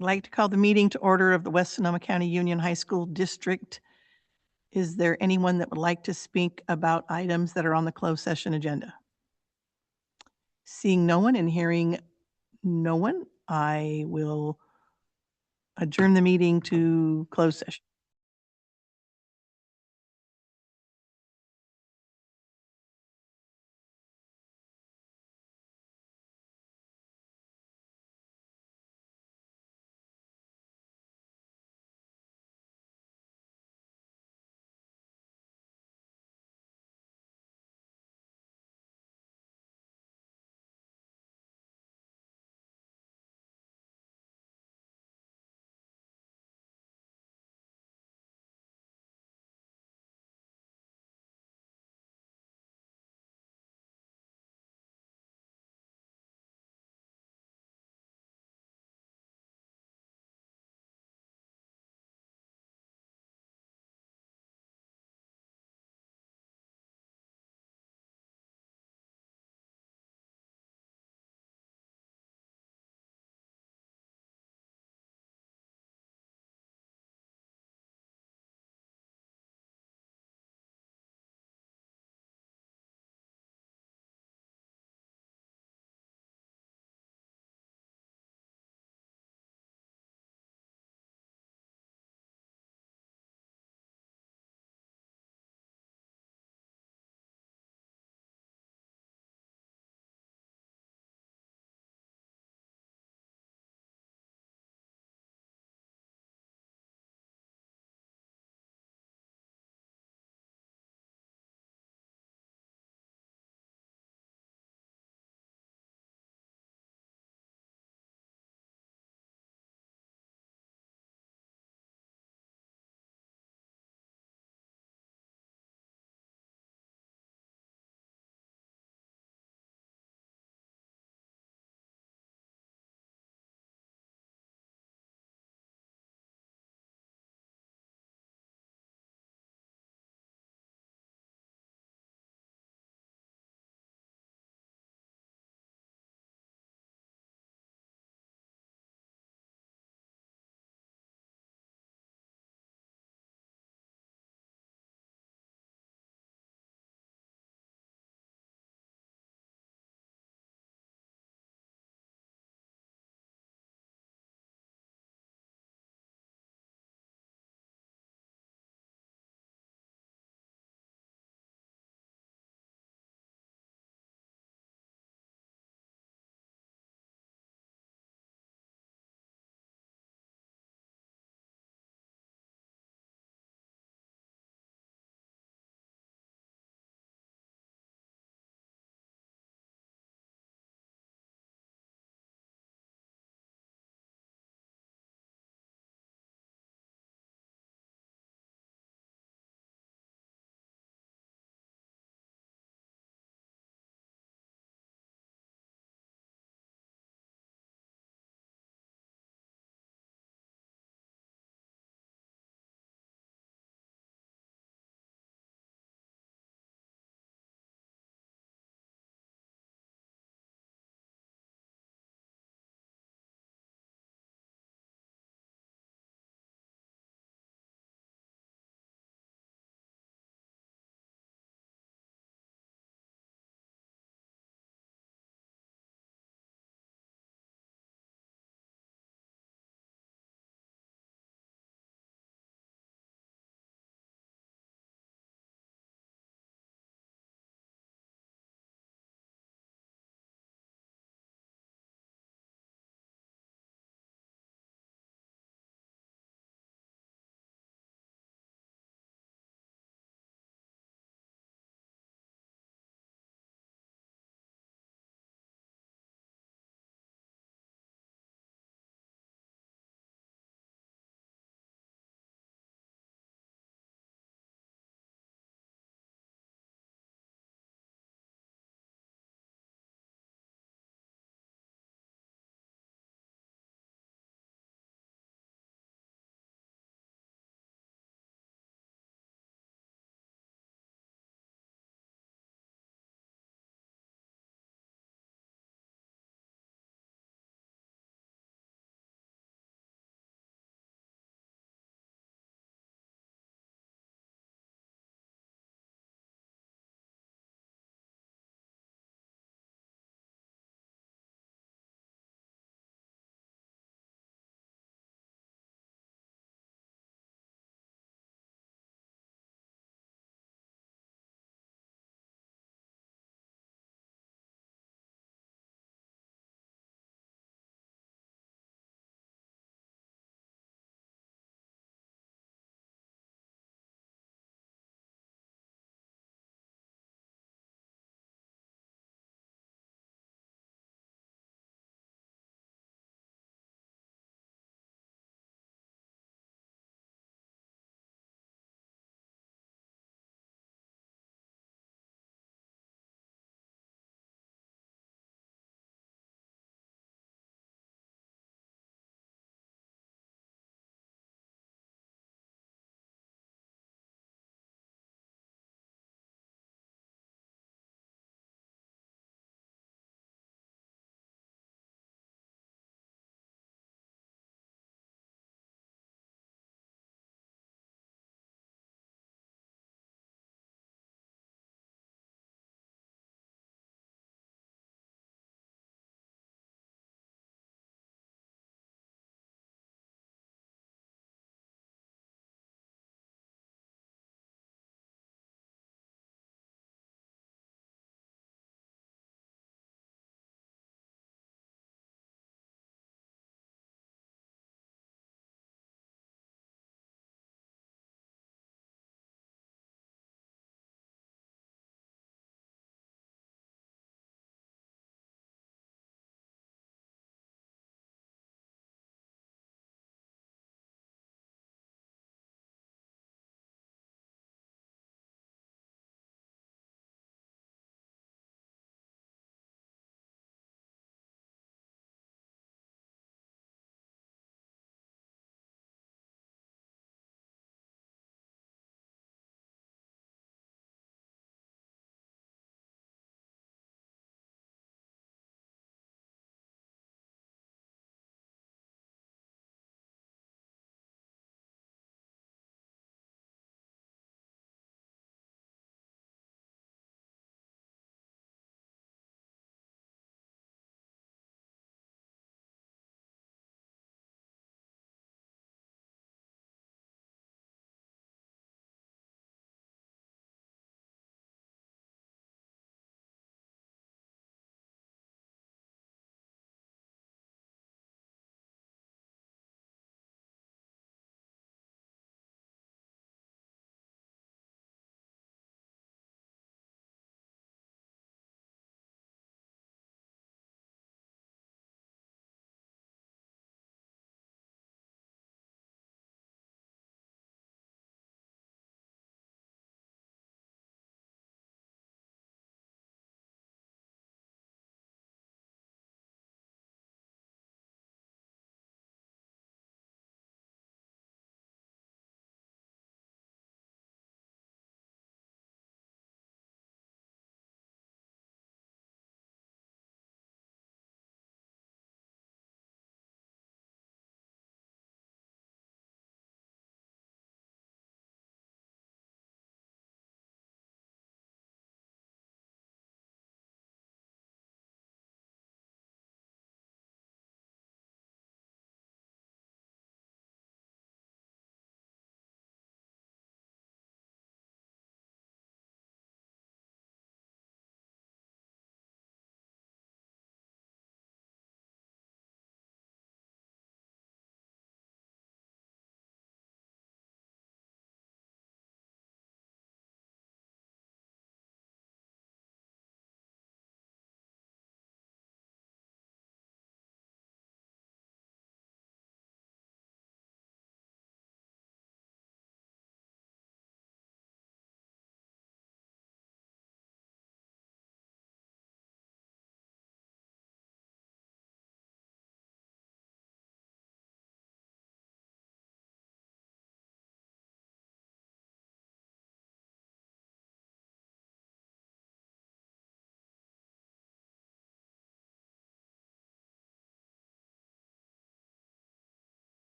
I'd like to call the meeting to order of the West Sonoma County Union High School District. Is there anyone that would like to speak about items that are on the closed session agenda? Seeing no one and hearing no one, I will adjourn the meeting to closed session.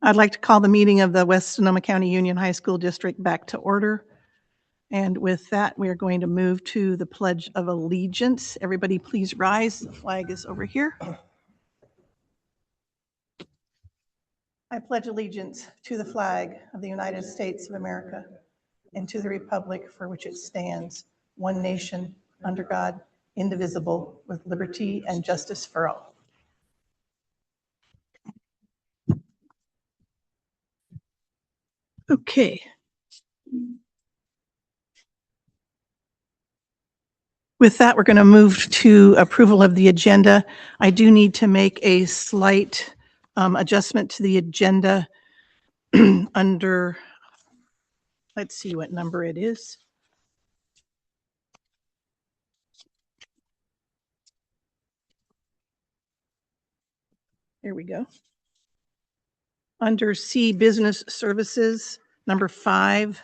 I'd like to call the meeting of the West Sonoma County Union High School District back to order. And with that, we are going to move to the Pledge of Allegiance. Everybody please rise. The flag is over here. I pledge allegiance to the flag of the United States of America and to the republic for which it stands, one nation, under God, indivisible, with liberty and justice for all. Okay. With that, we're going to move to approval of the agenda. I do need to make a slight adjustment to the agenda under, let's see what number it is. Here we go. Under C, Business Services, number 5,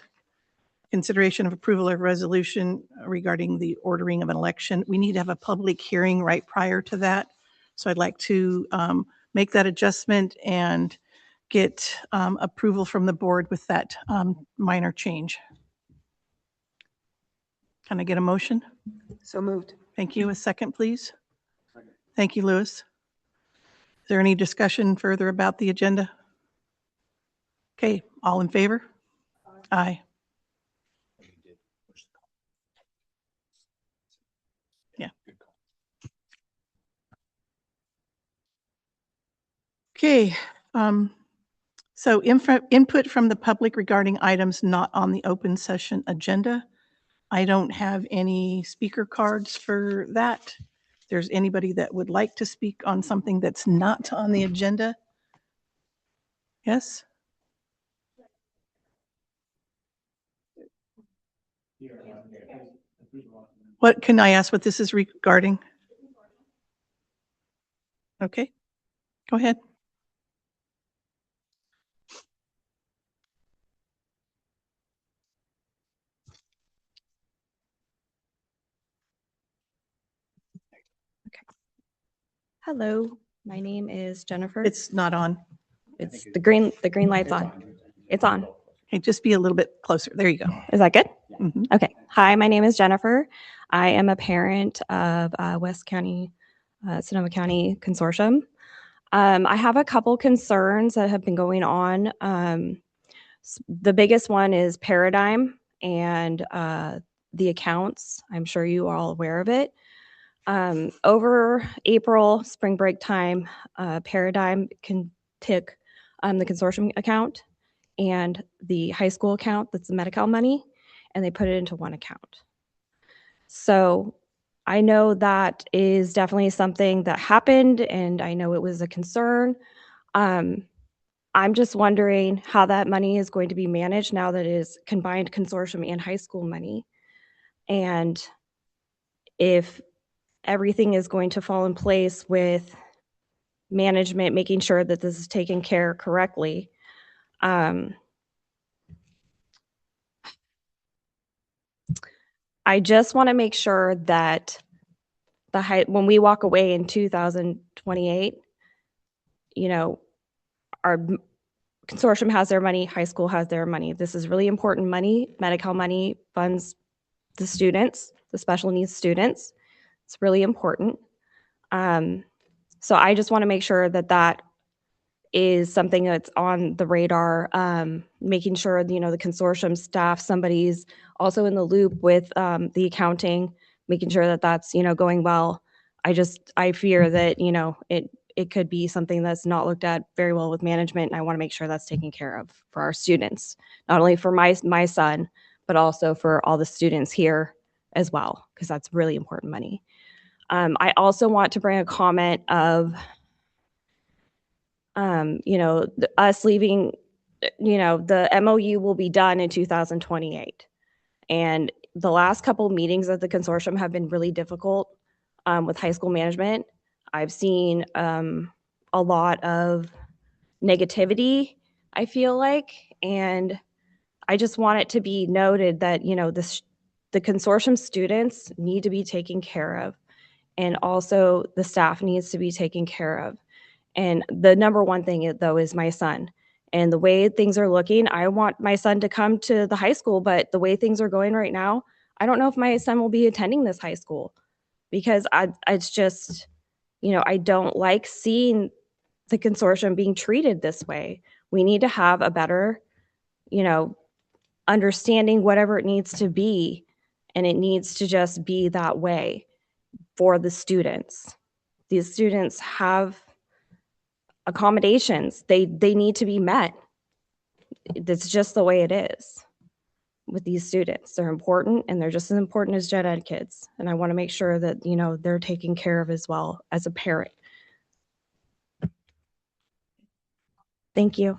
consideration of approval of resolution regarding the ordering of an election. We need to have a public hearing right prior to that. So I'd like to make that adjustment and get approval from the board with that minor change. Can I get a motion? So moved. Thank you. A second, please. Thank you, Louis. Is there any discussion further about the agenda? Okay, all in favor? Aye. Yeah. Okay, so input from the public regarding items not on the open session agenda. I don't have any speaker cards for that. If there's anybody that would like to speak on something that's not on the agenda. Yes? What can I ask what this is regarding? Okay, go ahead. Hello, my name is Jennifer. It's not on. It's the green light's on. It's on. Okay, just be a little bit closer. There you go. Is that good? Mhm. Okay. Hi, my name is Jennifer. I am a parent of West County, Sonoma County Consortium. I have a couple concerns that have been going on. The biggest one is Paradigm and the accounts. I'm sure you are all aware of it. Over April, spring break time, Paradigm can take the consortium account and the high school account, that's the Medi-Cal money, and they put it into one account. So I know that is definitely something that happened, and I know it was a concern. I'm just wondering how that money is going to be managed now that it is combined consortium and high school money, and if everything is going to fall in place with management making sure that this is taken care correctly. I just want to make sure that when we walk away in 2028, you know, our consortium has their money, high school has their money. This is really important money. Medi-Cal money funds the students, the special needs students. It's really important. So I just want to make sure that that is something that's on the radar, making sure, you know, the consortium staff, somebody's also in the loop with the accounting, making sure that that's, you know, going well. I fear that, you know, it could be something that's not looked at very well with management, and I want to make sure that's taken care of for our students, not only for my son, but also for all the students here as well, because that's really important money. I also want to bring a comment of, you know, us leaving, you know, the MOU will be done in 2028. And the last couple of meetings of the consortium have been really difficult with high school management. I've seen a lot of negativity, I feel like, and I just want it to be noted that, you know, the consortium students need to be taken care of, and also the staff needs to be taken care of. And the number one thing, though, is my son. And the way things are looking, I want my son to come to the high school, but the way things are going right now, I don't know if my son will be attending this high school because it's just, I don't like seeing the consortium being treated this way. We need to have a better, understanding whatever it needs to be, and it needs to just be that way for the students. These students have accommodations. They need to be met. That's just the way it is with these students. They're important, and they're just as important as gen ed kids. And I want to make sure that, they're taken care of as well as a parent. Thank you.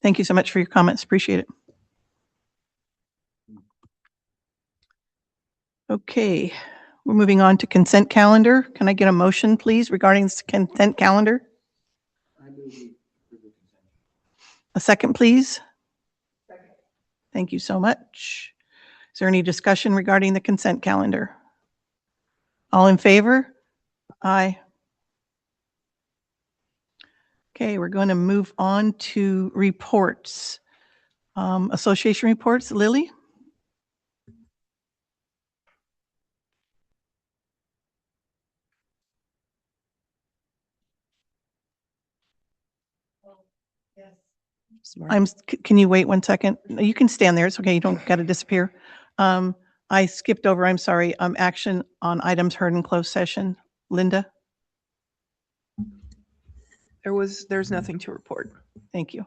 Thank you so much for your comments. Appreciate it. Okay, we're moving on to consent calendar. Can I get a motion, please, regarding this consent calendar? A second, please. Second. Thank you so much. Is there any discussion regarding the consent calendar? All in favor? Aye. Okay, we're going to move on to reports. Association reports. Lily? Can you wait 1 second? No, you can stand there. It's okay. You don't got to disappear. I skipped over, I'm sorry, action on items heard in closed session. Linda? There's nothing to report. Thank you.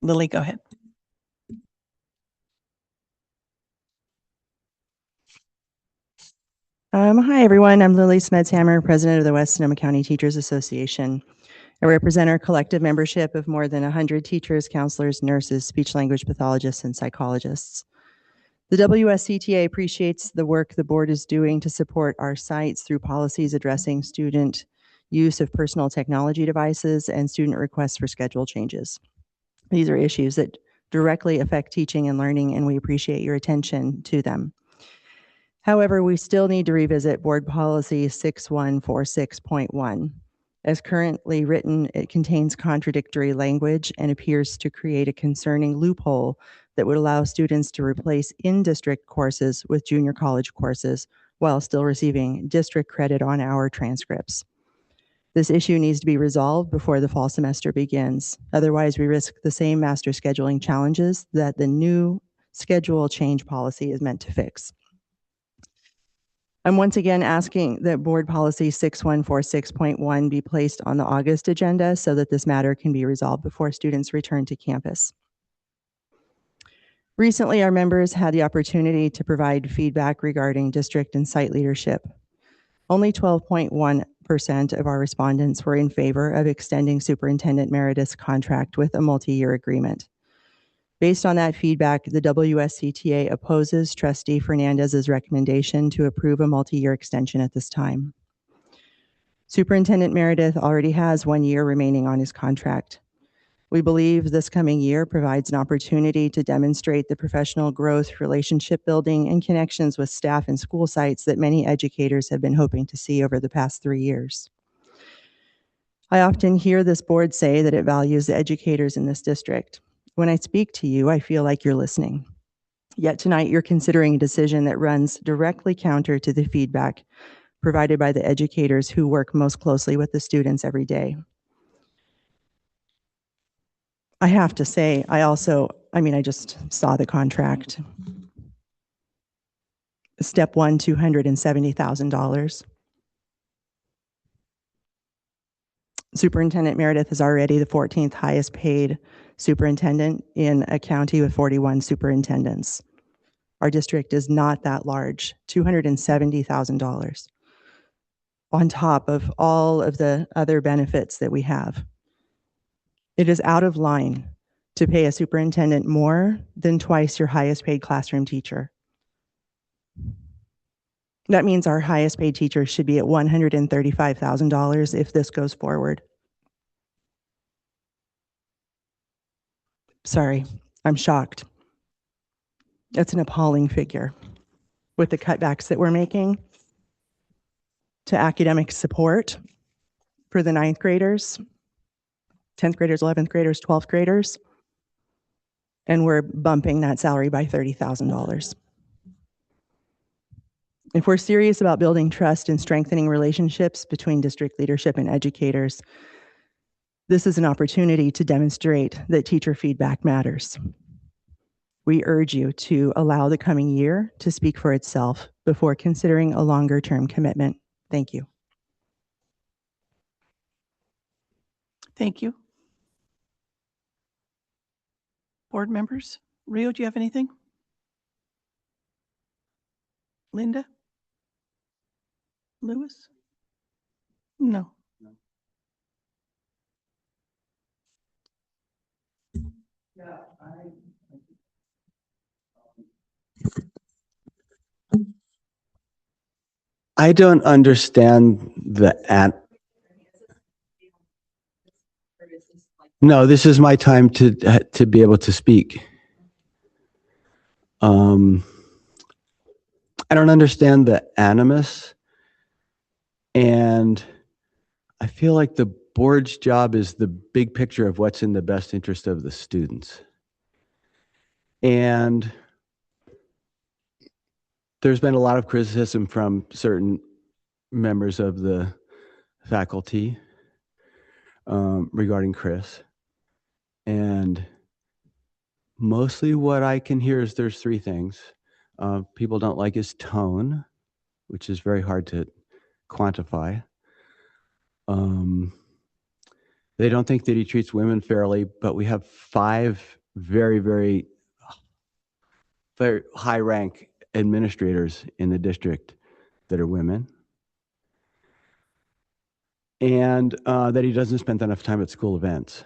Lily, go ahead. Hi, everyone. I'm Lily Smedshammer, president of the West Sonoma County Teachers Association. I represent our collective membership of more than 100 teachers, counselors, nurses, speech language pathologists, and psychologists. The WSCTA appreciates the work the board is doing to support our sites through policies addressing student use of personal technology devices and student requests for schedule changes. These are issues that directly affect teaching and learning, and we appreciate your attention to them. However, we still need to revisit Board Policy 6146.1. As currently written, it contains contradictory language and appears to create a concerning loophole that would allow students to replace in-district courses with junior college courses while still receiving district credit on our transcripts. This issue needs to be resolved before the fall semester begins. Otherwise, we risk the same master scheduling challenges that the new schedule change policy is meant to fix. I'm once again asking that Board Policy 6146.1 be placed on the August agenda so that this matter can be resolved before students return to campus. Recently, our members had the opportunity to provide feedback regarding district and site leadership. Only 12.1% of our respondents were in favor of extending Superintendent Meredith's contract with a multi-year agreement. Based on that feedback, the WSCTA opposes Trustee Fernandez's recommendation to approve a multi-year extension at this time. Superintendent Meredith already has 1 year remaining on his contract. We believe this coming year provides an opportunity to demonstrate the professional growth, relationship building, and connections with staff and school sites that many educators have been hoping to see over the past 3 years. I often hear this board say that it values the educators in this district. When I speak to you, I feel like you're listening. Yet tonight, you're considering a decision that runs directly counter to the feedback provided by the educators who work most closely with the students every day. I have to say, I just saw the contract. Step 1, $270,000. Superintendent Meredith is already the 14th highest paid superintendent in a county with 41 superintendents. Our district is not that large, $270,000 on top of all of the other benefits that we have. It is out of line to pay a superintendent more than twice your highest paid classroom teacher. That means our highest paid teacher should be at $135,000 if this goes forward. Sorry, I'm shocked. That's an appalling figure with the cutbacks that we're making to academic support for the 9th graders. 10th graders, 11th graders, 12th graders. And we're bumping that salary by $30,000. If we're serious about building trust and strengthening relationships between district leadership and educators, this is an opportunity to demonstrate that teacher feedback matters. We urge you to allow the coming year to speak for itself before considering a longer-term commitment. Thank you. Thank you. Board members, Rio, do you have anything? Linda? Lewis? No. I don't understand No, this is my time to be able to speak. I don't understand the animus, and I feel like the board's job is the big picture of what's in the best interest of the students. And there's been a lot of criticism from certain members of the faculty regarding Chris. And mostly what I can hear is there's three things. People don't like his tone, which is very hard to quantify. They don't think that he treats women fairly, but we have 5 very, very, very high rank administrators in the district that are women. And that he doesn't spend enough time at school events,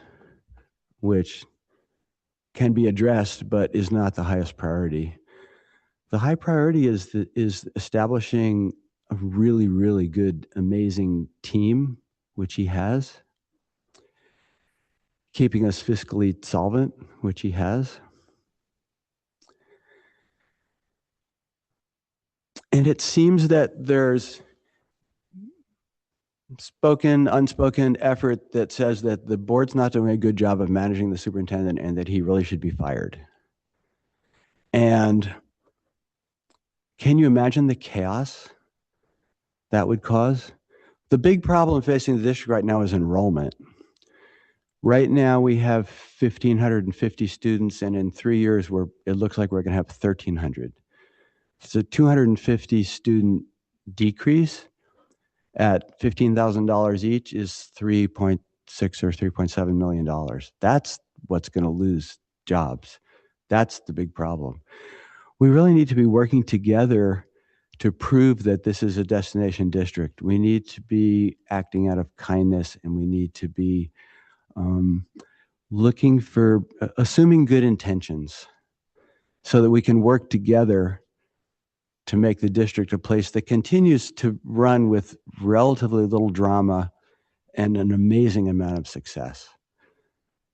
which can be addressed, but is not the highest priority. The high priority is establishing a really, really good, amazing team, which he has. Keeping us fiscally solvent, which he has. And it seems that there's spoken, unspoken effort that says that the board's not doing a good job of managing the superintendent and that he really should be fired. And can you imagine the chaos that would cause? The big problem facing the district right now is enrollment. Right now we have 1,550 students, and in 3 years it looks like we're going to have 1,300. It's a 250 student decrease at $15,000 each is $3.6 or $3.7 million. That's what's going to lose jobs. That's the big problem. We really need to be working together to prove that this is a destination district. We need to be acting out of kindness, and we need to be looking for, assuming good intentions so that we can work together to make the district a place that continues to run with relatively little drama and an amazing amount of success.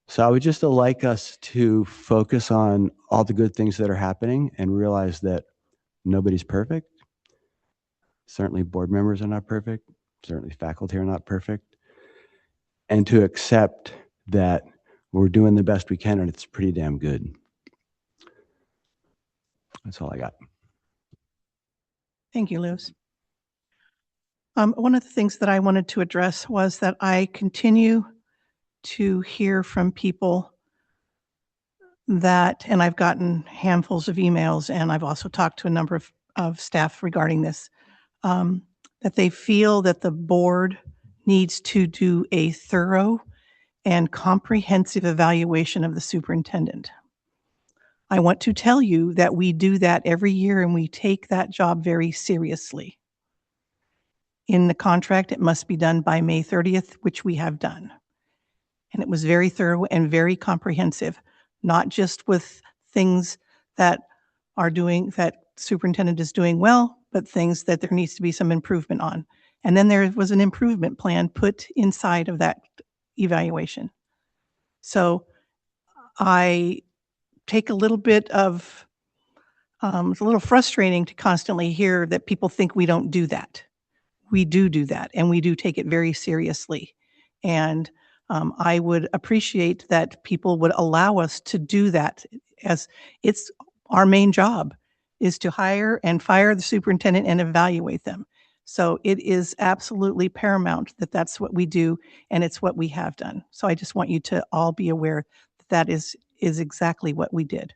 So I would just like us to focus on all the good things that are happening and realize that nobody's perfect. Certainly board members are not perfect. Certainly faculty are not perfect. And to accept that we're doing the best we can, and it's pretty damn good. That's all I got. Thank you, Lewis. One of the things that I wanted to address was that I continue to hear from people that, and I've gotten handfuls of emails, and I've also talked to a number of staff regarding this, that they feel that the board needs to do a thorough and comprehensive evaluation of the superintendent. I want to tell you that we do that every year, and we take that job very seriously. In the contract, it must be done by May 30th, which we have done. And it was very thorough and very comprehensive, not just with things that superintendent is doing well, but things that there needs to be some improvement on. And then there was an improvement plan put inside of that evaluation. So I take a little bit of, it's a little frustrating to constantly hear that people think we don't do that. We do that, and we do take it very seriously. And I would appreciate that people would allow us to do that, as it's our main job is to hire and fire the superintendent and evaluate them. So it is absolutely paramount that that's what we do, and it's what we have done. So I just want you to all be aware that that is exactly what we did.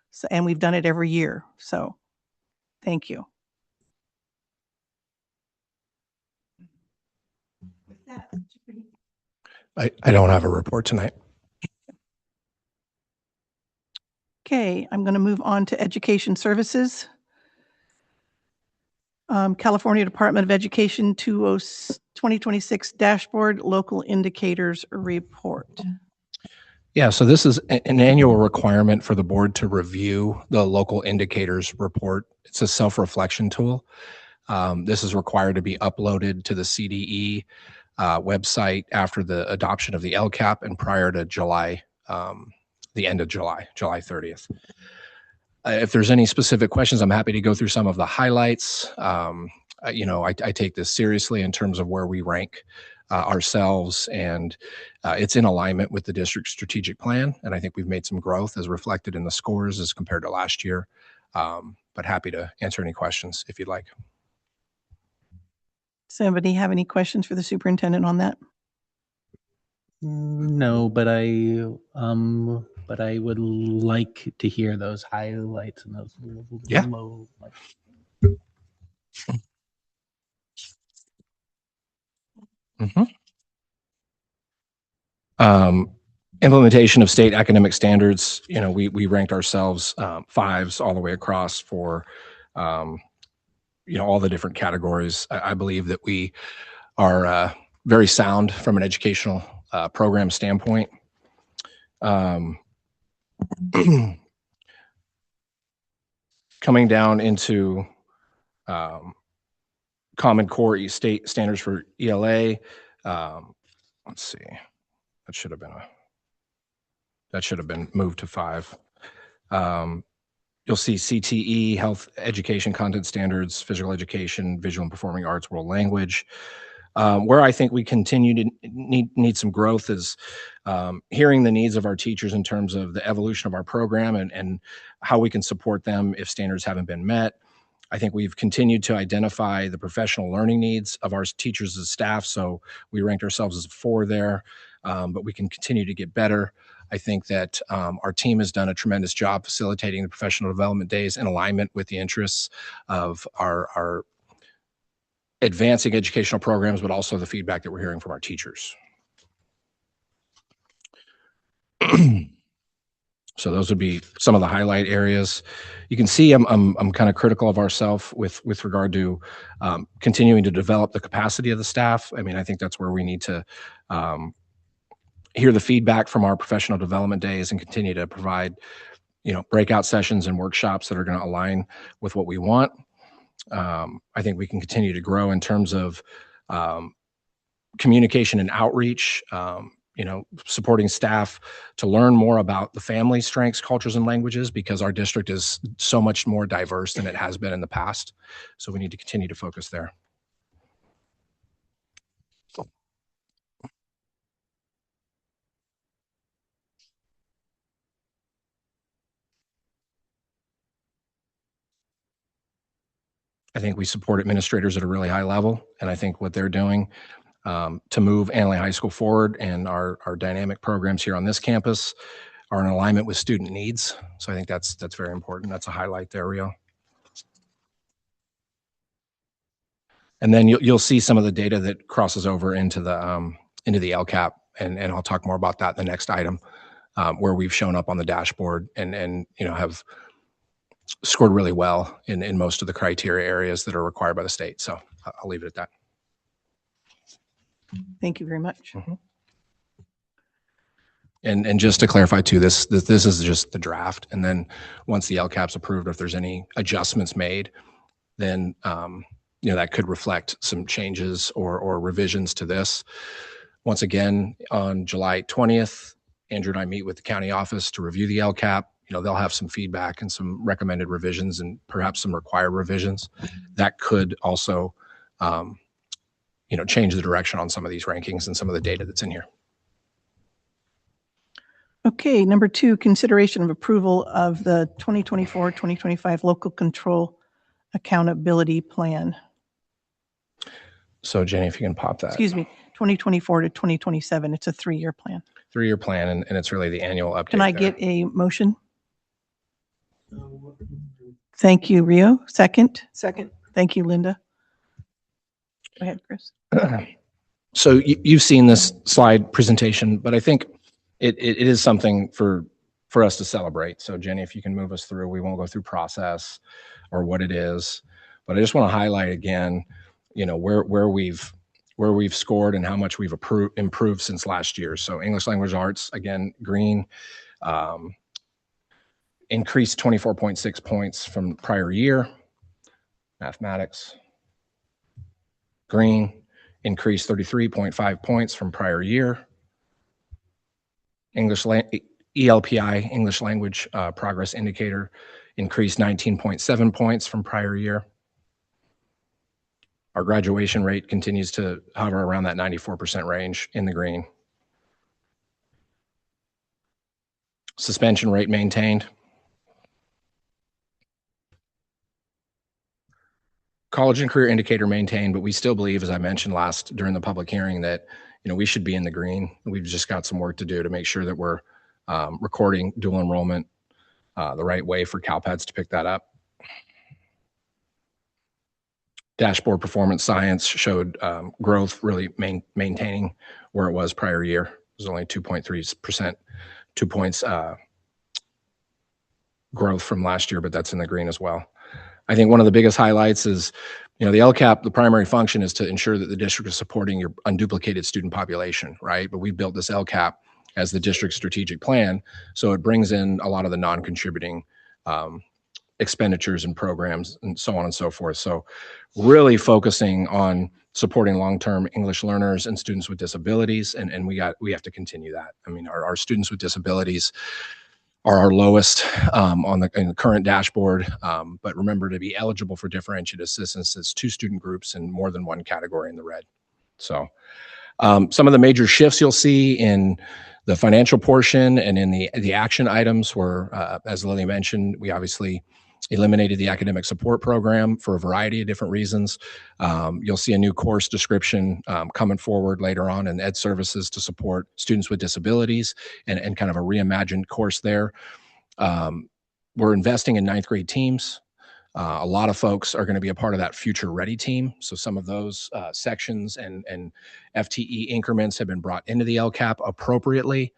So, and we've done it every year. So thank you. I don't have a report tonight. Okay, I'm going to move on to Education Services. California Department of Education 2026 Dashboard Local Indicators Report. Yeah, so this is an annual requirement for the board to review the local indicators report. It's a self-reflection tool. This is required to be uploaded to the CDE website after the adoption of the LCAP and prior to July, the end of July 30th. If there's any specific questions, I'm happy to go through some of the highlights. I take this seriously in terms of where we rank ourselves, and it's in alignment with the district's strategic plan. And I think we've made some growth as reflected in the scores as compared to last year. But happy to answer any questions if you'd like. Does anybody have any questions for the superintendent on that? No, but I would like to hear those highlights and those Yeah. low. Implementation of state academic standards. We ranked ourselves 5s all the way across for all the different categories. I believe that we are very sound from an educational program standpoint. Coming down into Common Core state standards for ELA. Let's see, that should have been moved to 5. You'll see CTE, health education content standards, physical education, visual and performing arts, world language. Where I think we continue to need some growth is hearing the needs of our teachers in terms of the evolution of our program and how we can support them if standards haven't been met. I think we've continued to identify the professional learning needs of our teachers and staff. So we ranked ourselves as a 4 there, but we can continue to get better. I think that our team has done a tremendous job facilitating the professional development days in alignment with the interests of our advancing educational programs, but also the feedback that we're hearing from our teachers. So those would be some of the highlight areas. You can see I'm kind of critical of ourselves with regard to continuing to develop the capacity of the staff. I mean, I think that's where we need to hear the feedback from our professional development days and continue to provide, breakout sessions and workshops that are going to align with what we want. I think we can continue to grow in terms of communication and outreach, supporting staff to learn more about the family strengths, cultures, and languages, because our district is so much more diverse than it has been in the past. So we need to continue to focus there. I think we support administrators at a really high level, and I think what they're doing to move Annalee High School forward and our dynamic programs here on this campus are in alignment with student needs. So I think that's very important. That's a highlight there, Rio. And then you'll see some of the data that crosses over into the LCAP, and I'll talk more about that in the next item, where we've shown up on the dashboard and have scored really well in most of the criteria areas that are required by the state. So I'll leave it at that. Thank you very much. Mm-hmm. And just to clarify too, this is just the draft. And then once the LCAP's approved, if there's any adjustments made, then that could reflect some changes or revisions to this. Once again, on July 20th, Andrew and I meet with the county office to review the LCAP. They'll have some feedback and some recommended revisions and perhaps some required revisions that could also, change the direction on some of these rankings and some of the data that's in here. Okay, number 2, consideration of approval of the 2024-2025 local control accountability plan. So Jenny, if you can pop that. Excuse me, 2024 to 2027. It's a 3-year plan. 3-year plan, and it's really the annual update. Can I there. get a motion? Thank you, Rio. Second. Second. Thank you, Linda. Go ahead, Chris. So you've seen this slide presentation, but I think it is something for us to celebrate. So Jenny, if you can move us through, we won't go through process or what it is, but I just want to highlight again, where we've scored and how much we've improved since last year. So English language arts, again, green, increased 24.6 points from prior year. Mathematics, green, increased 33.5 points from prior year. ELPI, English language progress indicator, increased 19.7 points from prior year. Our graduation rate continues to hover around that 94% range in the green. Suspension rate maintained. College and career indicator maintained, but we still believe, as I mentioned during the public hearing, that we should be in the green. We've just got some work to do to make sure that we're recording dual enrollment the right way for CalPEDS to pick that up. Dashboard performance science showed growth, really maintaining where it was prior year. It was only 2.3%, 2 points growth from last year, but that's in the green as well. I think one of the biggest highlights is, the LCAP, the primary function is to ensure that the district is supporting your unduplicated student population, right? But we built this LCAP as the district's strategic plan, so it brings in a lot of the non-contributing expenditures and programs and so on and so forth. So really focusing on supporting long-term English learners and students with disabilities, and we have to continue that. I mean, our students with disabilities are our lowest in the current dashboard, but remember, to be eligible for differentiated assistance, it's 2 student groups and more than 1 category in the red. So some of the major shifts you'll see in the financial portion and in the action items were, as Lily mentioned, we obviously eliminated the academic support program for a variety of different reasons. You'll see a new course description coming forward later on in ed services to support students with disabilities and kind of a reimagined course there. We're investing in 9th grade teams. A lot of folks are going to be a part of that future ready team. So some of those sections and FTE increments have been brought into the LCAP appropriately.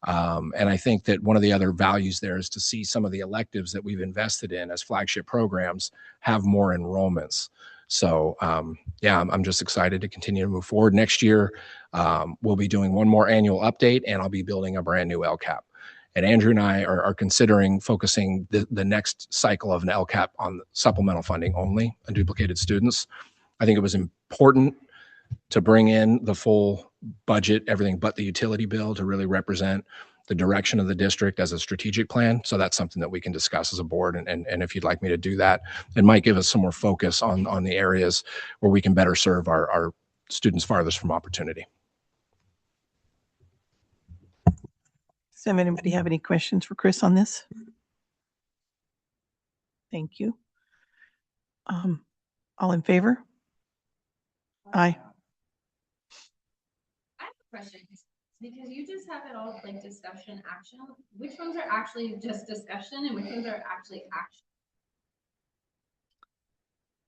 And I think that one of the other values there is to see some of the electives that we've invested in as flagship programs have more enrollments. So I'm just excited to continue to move forward. Next year, we'll be doing one more annual update, and I'll be building a brand new LCAP. And Andrew and I are considering focusing the next cycle of an LCAP on supplemental funding only, unduplicated students. I think it was important to bring in the full budget, everything but the utility bill, to really represent the direction of the district as a strategic plan. So that's something that we can discuss as a board. And if you'd like me to do that, it might give us some more focus on the areas where we can better serve our students farthest from opportunity. Does anybody have any questions for Chris on this? Thank you. All in favor? Aye. I have a question, because you just have it all like discussion, action. Which ones are actually just discussion and which ones are actually action?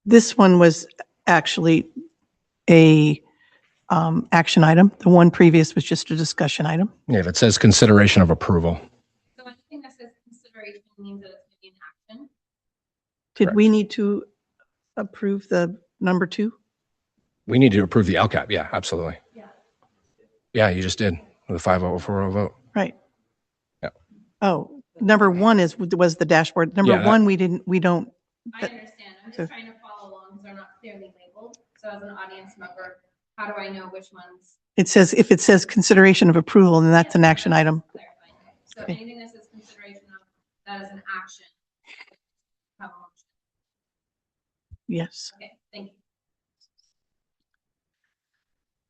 This one was actually a action item. The one previous was just a discussion item. Yeah, if it says consideration of approval. So anything that says consideration means that it's going to be an action. Did Correct. we need to approve the number 2? We need to approve the LCAP. Yeah, absolutely. Yeah. Yeah, you just did with a 5-0 vote. Right. Yeah. Oh, number 1 was the dashboard. Number Yeah, 1, we don't. I But- understand. I'm so- just trying to follow along because they're not clearly labeled. So as an audience member, how do I know which ones? It says, if it says consideration of approval, then that's an action item. Clarifying. So Okay. anything that says consideration of, that is an action. Have a motion. Yes. Okay, thank you.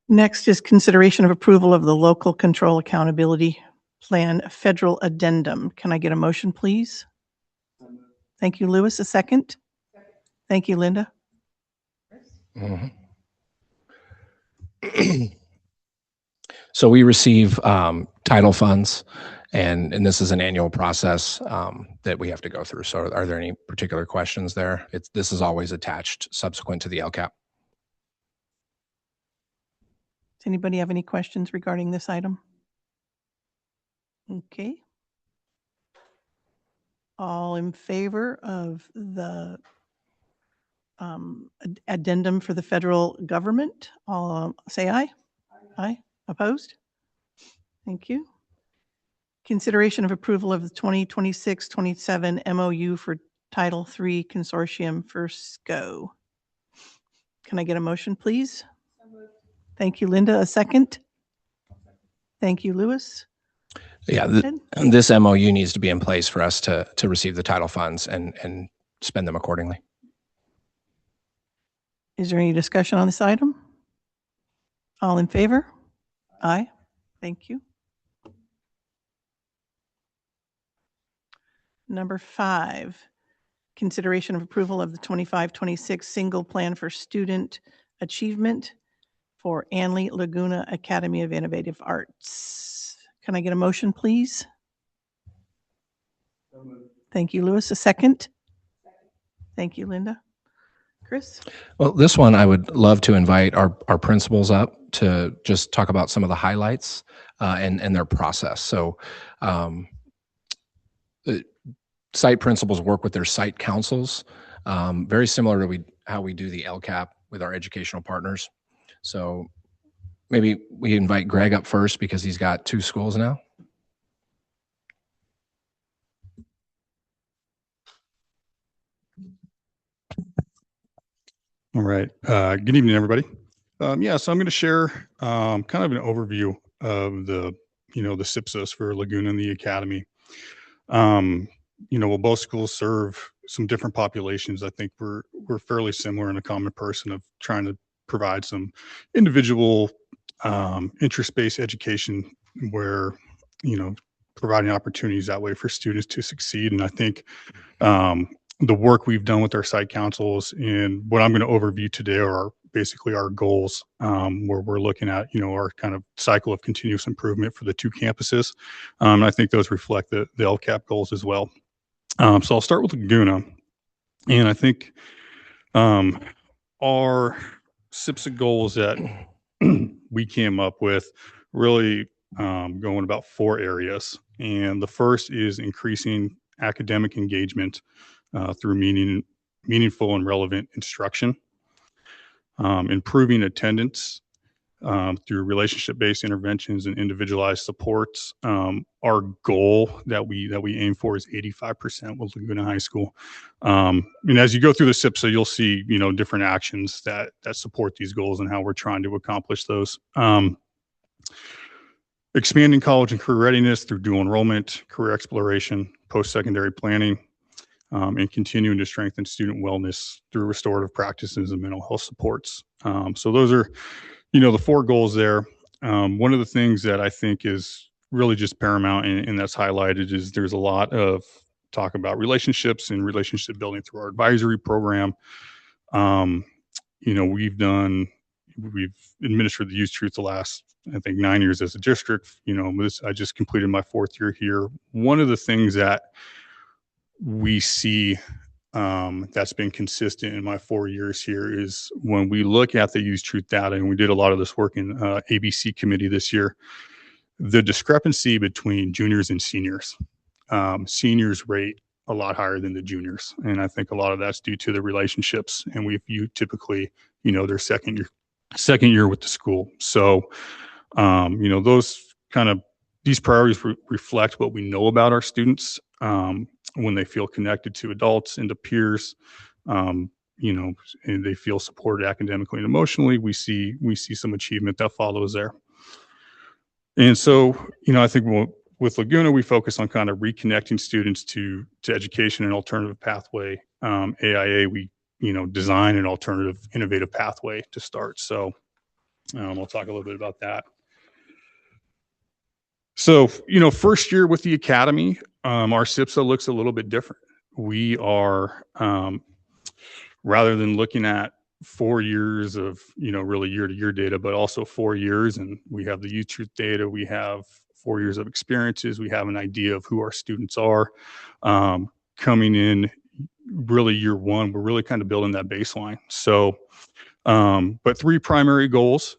Next is consideration of approval of the local control accountability Plan Federal Addendum. Can I get a motion, please? Thank you, Lewis. A second? Thank you, Linda. Mhm. So we receive title funds, and this is an annual process that we have to go through. So are there any particular questions there? This is always attached subsequent to the LCAP. Does anybody have any questions regarding this item? Okay. All in favor of the addendum for the federal government, all say aye. Aye. Opposed? Thank you. Consideration of approval of the 2026-27 MOU for Title III Consortium for SCO. Can I get a motion, please? Thank you, Linda. A second? Thank you, Lewis. Yeah, Ed? this MOU needs to be in place for us to receive the title funds and spend them accordingly. Is there any discussion on this item? All in favor? Aye. Thank you. Number 5, consideration of approval of the 25-26 single plan for student achievement for Anley Laguna Academy of Innovative Arts. Can I get a motion, please? Thank you, Lewis. A second? Thank you, Linda. Chris? Well, this one, I would love to invite our principals up to just talk about some of the highlights and their process. So the site principals work with their site councils, very similar to how we do the LCAP with our educational partners. So maybe we invite Greg up first because he's got 2 schools now. All right. Good evening, everybody. Yeah, so I'm going to share kind of an overview of the SIPSOS for Laguna and the Academy. Well, both schools serve some different populations. I think we're fairly similar in a common person of trying to provide some individual interest-based education where, providing opportunities that way for students to succeed. And I think the work we've done with our site councils and what I'm going to overview today are basically our goals, where we're looking at, our kind of cycle of continuous improvement for the 2 campuses. I think those reflect the LCAP goals as well. So I'll start with Laguna. And I think our SIPSA goals that we came up with really go in about 4 areas. And the first is increasing academic engagement through meaningful and relevant instruction, improving attendance through relationship-based interventions and individualized supports. Our goal that we aim for is 85% with Laguna High School. And as you go through the SIPSA, you'll see different actions that support these goals and how we're trying to accomplish those. Expanding college and career readiness through dual enrollment, career exploration, post-secondary planning, and continuing to strengthen student wellness through restorative practices and mental health supports. So those are, the 4 goals there. One of the things that I think is really just paramount and that's highlighted is there's a lot of talk about relationships and relationship building through our advisory program. We've administered the Youth Truth the last, I think, 9 years as a district. I just completed my 4th year here. One of the things that we see that's been consistent in my 4 years here is when we look at the Youth Truth data, and we did a lot of this work in ABC committee this year, the discrepancy between juniors and seniors. Seniors rate a lot higher than the juniors. And I think a lot of that's due to the relationships. And we view typically, their second year with the school. So, these priorities reflect what we know about our students. When they feel connected to adults and to peers, and they feel supported academically and emotionally, we see some achievement that follows there. And so, I think with Laguna, we focus on kind of reconnecting students to education and alternative pathway. AIA, we, design an alternative innovative pathway to start. So we'll talk a little bit about that. So, first year with the academy, our SIPSA looks a little bit different. We are, rather than looking at 4 years of, really year-to-year data, but also 4 years, and we have the U-Truth data, we have 4 years of experiences, we have an idea of who our students are. Coming in really year one, we're really kind of building that baseline. So, but 3 primary goals.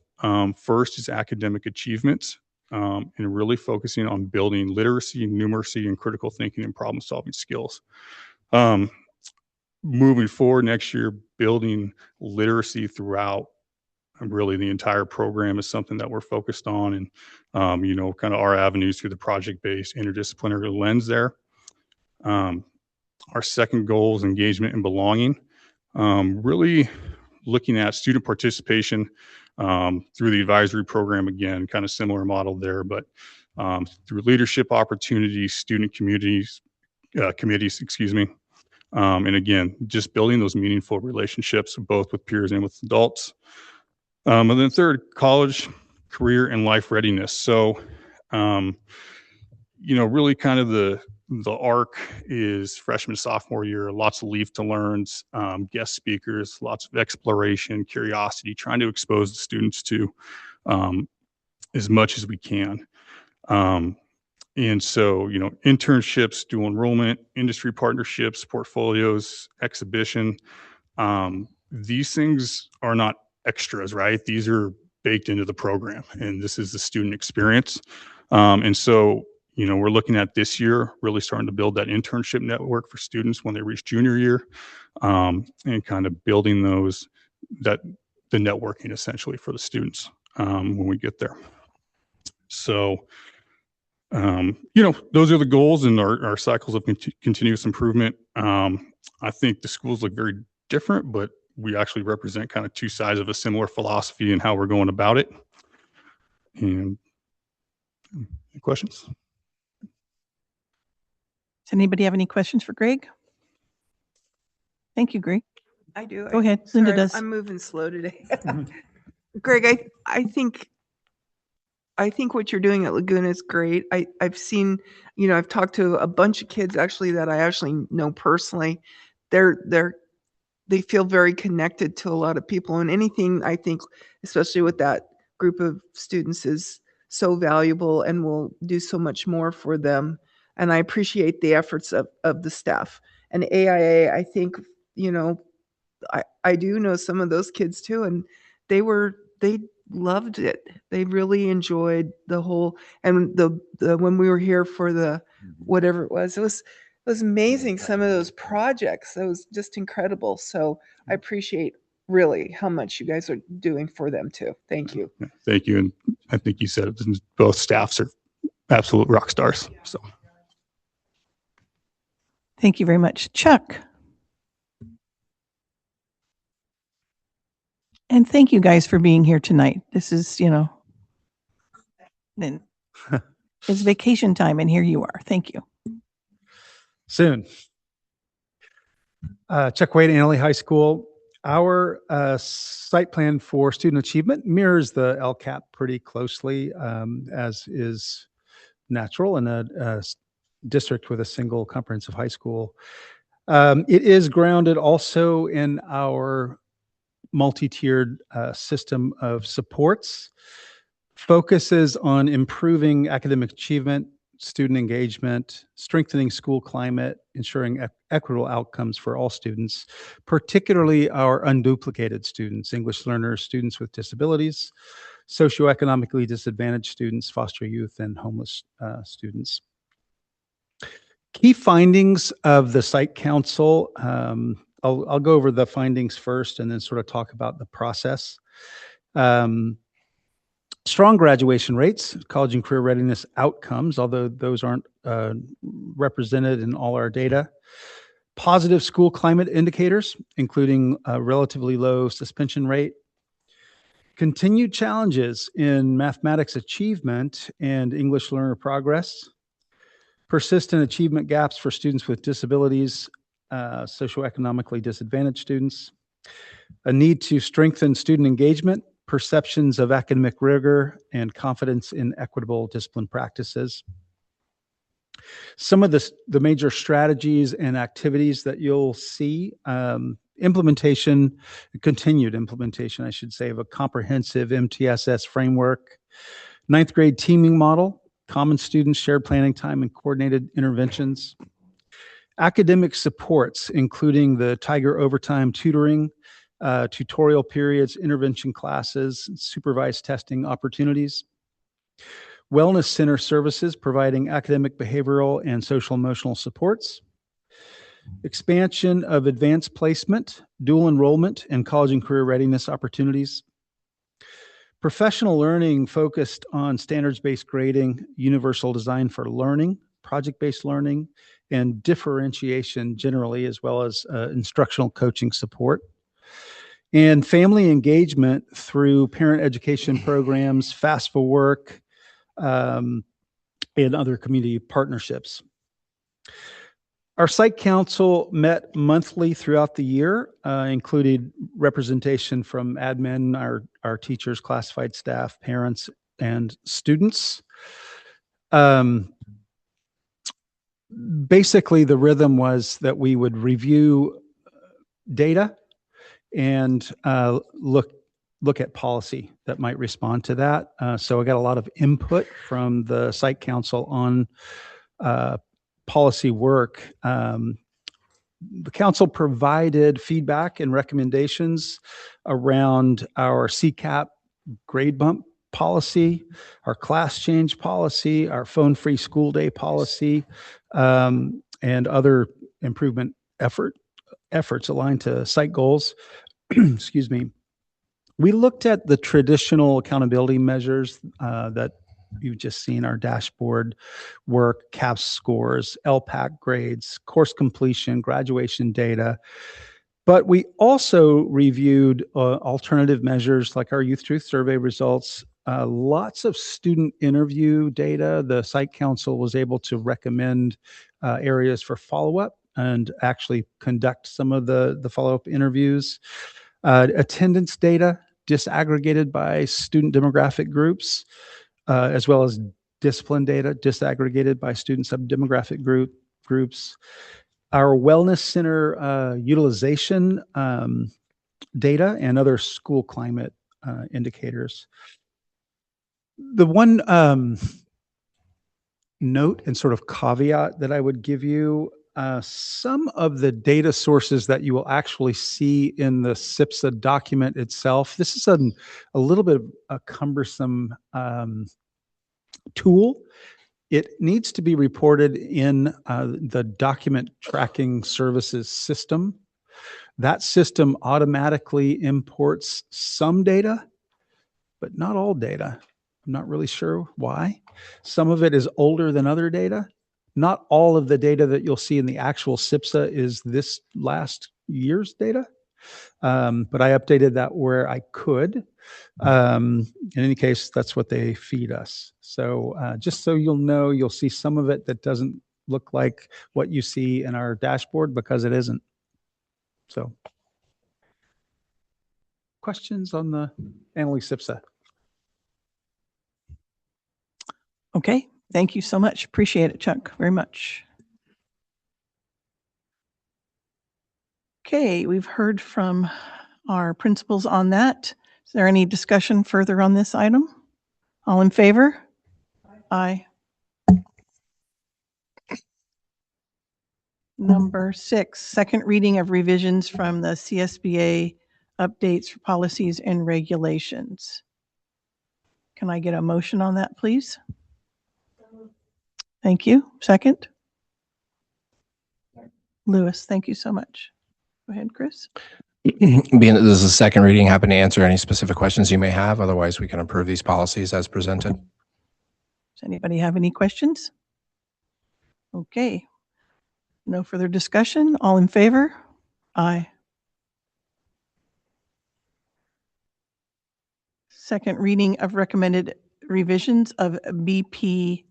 First is academic achievements, and really focusing on building literacy, numeracy, and critical thinking and problem solving skills. Moving forward next year, building literacy throughout really the entire program is something that we're focused on, and kind of our avenues through the project-based interdisciplinary lens there. Our second goal is engagement and belonging. Really looking at student participation through the advisory program, again, kind of similar model there, but through leadership opportunities, student committees, and again, just building those meaningful relationships, both with peers and with adults. And then third, college, career, and life readiness. So, really kind of the arc is freshman, sophomore year, lots of leave to learns, guest speakers, lots of exploration, curiosity, trying to expose the students to as much as we can. And so, internships, dual enrollment, industry partnerships, portfolios, exhibition, these things are not extras, right? These are baked into the program, and this is the student experience. And so, we're looking at this year, really starting to build that internship network for students when they reach junior year, and kind of building the networking essentially for the students when we get there. So, those are the goals and our cycles of continuous improvement. I think the schools look very different, but we actually represent kind of 2 sides of a similar philosophy and how we're going about it. And any questions? Does anybody have any questions for Greg? Thank you, Greg. I do. Go ahead. Linda Sorry, does. I'm moving slow today. Greg, I think what you're doing at Laguna is great. I've seen, I've talked to a bunch of kids actually that I actually know personally. They feel very connected to a lot of people, and anything I think, especially with that group of students, is so valuable and will do so much more for them. And I appreciate the efforts of the staff. And AIA, I think, I do know some of those kids too, and they loved it. They really enjoyed the whole, and the when we were here for the whatever it was amazing. Some of those projects, it was just incredible. So I appreciate really how much you guys are doing for them too. Thank you. Thank you. And I think you said it, both staffs are absolute rock stars. So Thank you very much. Chuck. And thank you guys for being here tonight. This is, it's vacation time and here you are. Thank you. Soon. Chuck Wade, Annalee High School. Our site plan for student achievement mirrors the LCAP pretty closely, as is natural in a district with a single comprehensive high school. It is grounded also in our multi-tiered system of supports, focuses on improving academic achievement, student engagement, strengthening school climate, ensuring equitable outcomes for all students, particularly our unduplicated students, English learners, students with disabilities, socioeconomically disadvantaged students, foster youth, and homeless students. Key findings of the Site Council. I'll go over the findings first and then sort of talk about the process. Strong graduation rates, college and career readiness outcomes, although those aren't represented in all our data. Positive school climate indicators, including a relatively low suspension rate. Continued challenges in mathematics achievement and English learner progress. Persistent achievement gaps for students with disabilities, socioeconomically disadvantaged students. A need to strengthen student engagement, perceptions of academic rigor, and confidence in equitable discipline practices. Some of the major strategies and activities that you'll see, implementation, continued implementation, I should say, of a comprehensive MTSS framework, 9th grade teaming model, common students, shared planning time, and coordinated interventions. Academic supports, including the Tiger overtime tutoring, tutorial periods, intervention classes, supervised testing opportunities. Wellness center services, providing academic, behavioral, and social emotional supports. Expansion of advanced placement, dual enrollment, and college and career readiness opportunities. Professional learning focused on standards-based grading, universal design for learning, project-based learning, and differentiation generally, as well as instructional coaching support. And family engagement through parent education programs, FAFSA work, and other community partnerships. Our site council met monthly throughout the year, included representation from admin, our teachers, classified staff, parents, and students. Basically, the rhythm was that we would review data and look at policy that might respond to that. So I got a lot of input from the site council on policy work. The council provided feedback and recommendations around our CCAP grade bump policy, our class change policy, our phone-free school day policy, and other improvement efforts aligned to site goals. Excuse me. We looked at the traditional accountability measures that you've just seen, our dashboard work, CAPS scores, LPAC grades, course completion, graduation data. But we also reviewed alternative measures like our Youth Truth Survey results, lots of student interview data. The site council was able to recommend areas for follow-up and actually conduct some of the follow-up interviews. Attendance data disaggregated by student demographic groups, as well as discipline data disaggregated by student subdemographic groups. Our wellness center utilization data and other school climate indicators. The one note and sort of caveat that I would give you, some of the data sources that you will actually see in the SIPSA document itself, this is a little bit of a cumbersome tool. It needs to be reported in the document tracking services system. That system automatically imports some data, but not all data. I'm not really sure why. Some of it is older than other data. Not all of the data that you'll see in the actual SIPSA is this last year's data, but I updated that where I could. In any case, that's what they feed us. So just so you'll know, you'll see some of it that doesn't look like what you see in our dashboard because it isn't. So questions on the Annalee SIPSA? Okay, thank you so much. Appreciate it, Chuck, very much. Okay, we've heard from our principals on that. Is there any discussion further on this item? All in favor? Aye. Number 6, second reading of revisions from the CSBA updates for policies and regulations. Can I get a motion on that, please? Thank you. Second? Lewis, thank you so much. Go ahead, Chris. Being that this is a second reading, happy to answer any specific questions you may have. Otherwise, we can approve these policies as presented. Does anybody have any questions? Okay. No further discussion. All in favor? Aye. Second reading of recommended revisions of BP.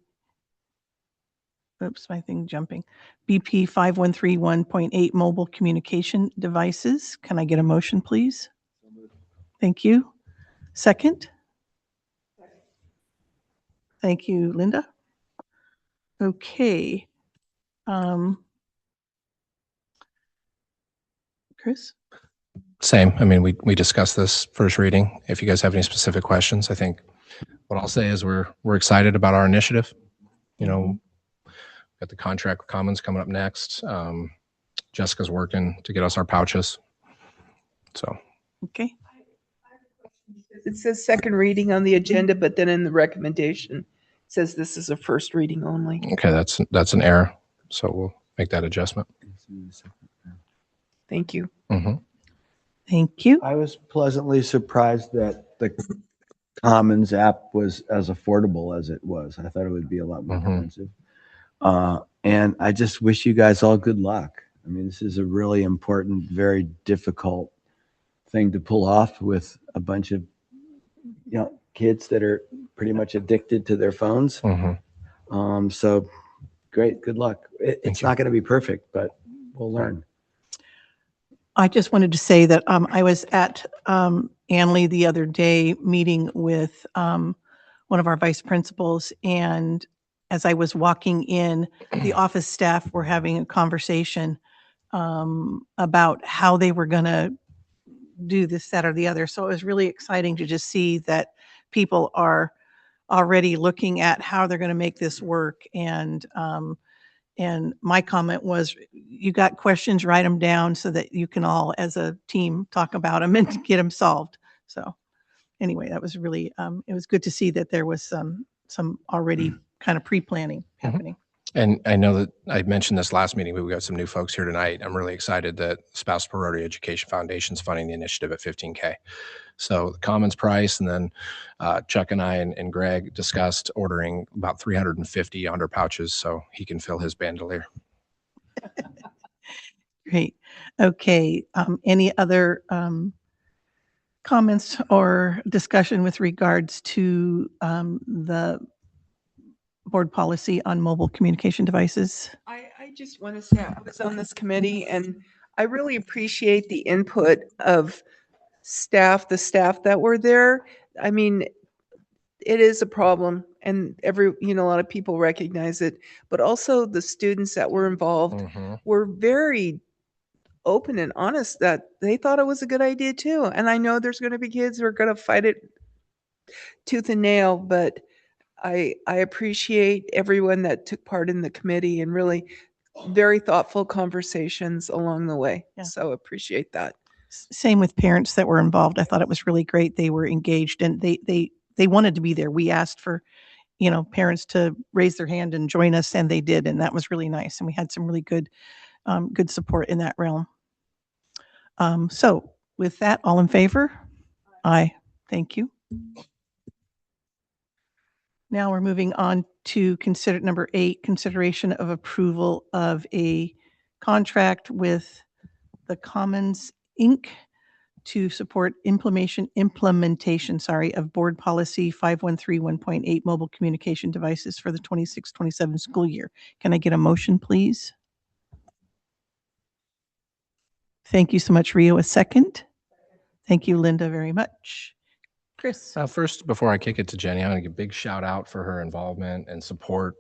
Oops, my thing jumping. BP 5131.8 mobile communication devices. Can I get a motion, please? Thank you. Second? Thank you, Linda. Okay. Chris? Same. I mean, we discussed this first reading. If you guys have any specific questions, I think what I'll say is we're excited about our initiative. You know, got the contract with Commons coming up next. Jessica's working to get us our pouches. So, Okay. It says second reading on the agenda, but then in the recommendation, it says this is a first reading only. okay, that's an error. So we'll make that adjustment. Thank you. Mm-hmm. Thank you. I was pleasantly surprised that the Commons app was as affordable as it was. I thought it would be a lot more expensive. And I just wish you guys all good luck. I mean, this is a really important, very difficult thing to pull off with a bunch of, kids that are pretty much addicted to their phones. So great, good luck. It's not going to be perfect, but we'll learn. I just wanted to say that I was at Anley the other day meeting with one of our vice principals, and as I was walking in, the office staff were having a conversation about how they were going to do this, that, or the other. So it was really exciting to just see that people are already looking at how they're going to make this work. And my comment was, you got questions, write them down so that you can all, as a team, talk about them and get them solved. So anyway, that was really, it was good to see that there was some already kind of pre-planning happening. And I know that I mentioned this last meeting, but we got some new folks here tonight. I'm really excited that Spouse Priority Education Foundation is funding the initiative at $15K. So the Commons price, and then Chuck and I and Greg discussed ordering about 350 Yonder pouches so he can fill his bandolier. Great. Okay. Any other comments or discussion with regards to the board policy on mobile communication devices? I just want to say I was on this committee and I really appreciate the input of the staff that were there. I mean, it is a problem and a lot of people recognize it, but also the students that were involved were very open and honest that they thought it was a good idea too. And I know there's going to be kids who are going to fight it tooth and nail, but I appreciate everyone that took part in the committee and really very thoughtful conversations along the way. Yeah. So appreciate that. Same with parents that were involved. I thought it was really great. They were engaged and they wanted to be there. We asked for, parents to raise their hand and join us, and they did. And that was really nice. And we had some really good support in that realm. So with that, all in favor? Aye. Thank you. Now we're moving on to number 8, consideration of approval of a contract with the Commons Inc. to support implementation of board policy 5131.8 mobile communication devices for the 26-27 school year. Can I get a motion, please? Thank you so much, Rio. A second. Thank you, Linda, very much. Chris. First, before I kick it to Jenny, I want to give a big shout out for her involvement and support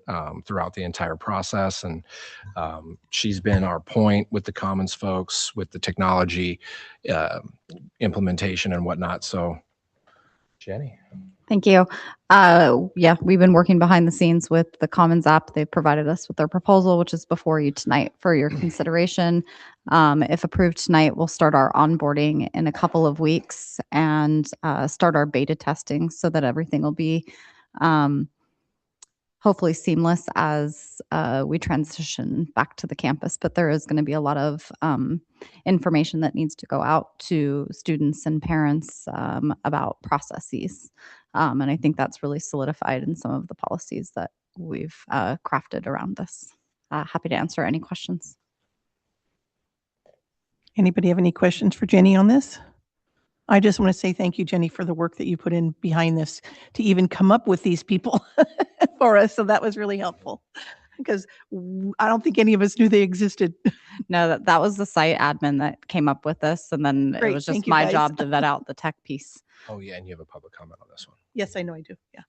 throughout the entire process. And she's been our point with the Commons folks, with the technology implementation and whatnot. So, Jenny. Thank you. Yeah, we've been working behind the scenes with the Commons app. They've provided us with their proposal, which is before you tonight for your consideration. If approved tonight, we'll start our onboarding in a couple of weeks and start our beta testing so that everything will be hopefully seamless as we transition back to the campus. But there is going to be a lot of information that needs to go out to students and parents about processes. And I think that's really solidified in some of the policies that we've crafted around this. Happy to answer any questions. Anybody have any questions for Jenny on this? I just want to say thank you, Jenny, for the work that you put in behind this to even come up with these people for us. So that was really helpful. because I don't think any of us knew they existed. No, that was the site admin that came up with this, and then Great, it was thank just you, my guys. job to vet out the tech piece. Oh, yeah, and you have a public comment on this one. Yes, I know I do. Yeah.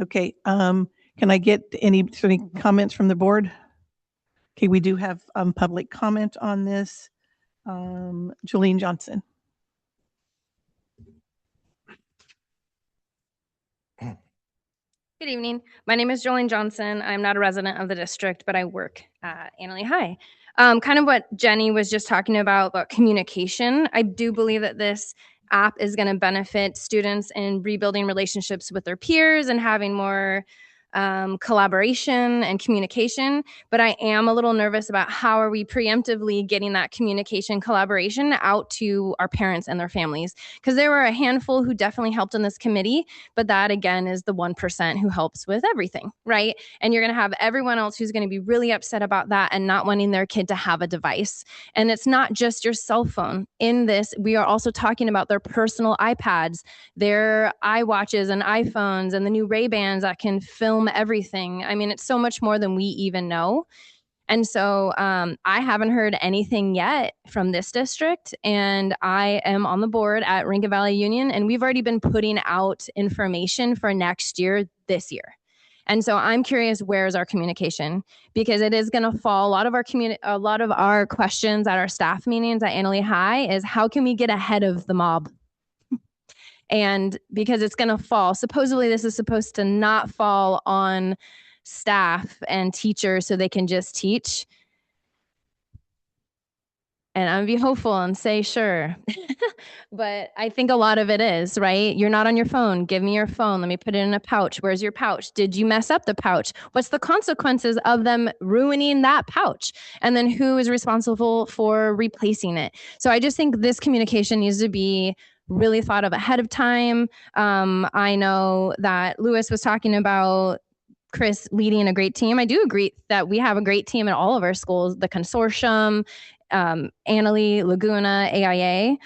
Okay. Can I get any comments from the board? Okay, we do have public comment on this. Jolene Johnson. Good evening. My name is Jolene Johnson. I'm not a resident of the district, but I work at Annalee High. Kind of what Jenny was just talking about communication. I do believe that this app is going to benefit students in rebuilding relationships with their peers and having more collaboration and communication, but I am a little nervous about how are we preemptively getting that communication collaboration out to our parents and their families, because there were a handful who definitely helped in this committee, but that again is the 1% who helps with everything, right? And you're going to have everyone else who's going to be really upset about that and not wanting their kid to have a device. And it's not just your cell phone. In this, we are also talking about their personal iPads, their iWatches and iPhones, and the new Ray-Bans that can film everything. I mean, it's so much more than we even know. And so I haven't heard anything yet from this district, and I am on the board at Ringa Valley Union, and we've already been putting out information for next year this year. And so I'm curious, where's our communication? Because it is going to fall. A lot of our questions at our staff meetings at Annalee High is how can we get ahead of the mob? And because it's going to fall, supposedly this is supposed to not fall on staff and teachers so they can just teach. And I'm be hopeful and say, sure. But I think a lot of it is, right? You're not on your phone. Give me your phone. Let me put it in a pouch. Where's your pouch? Did you mess up the pouch? What's the consequences of them ruining that pouch? And then who is responsible for replacing it? So I just think this communication needs to be really thought of ahead of time. I know that Lewis was talking about Chris leading a great team. I do agree that we have a great team at all of our schools, the consortium, Annalee, Laguna, AIA.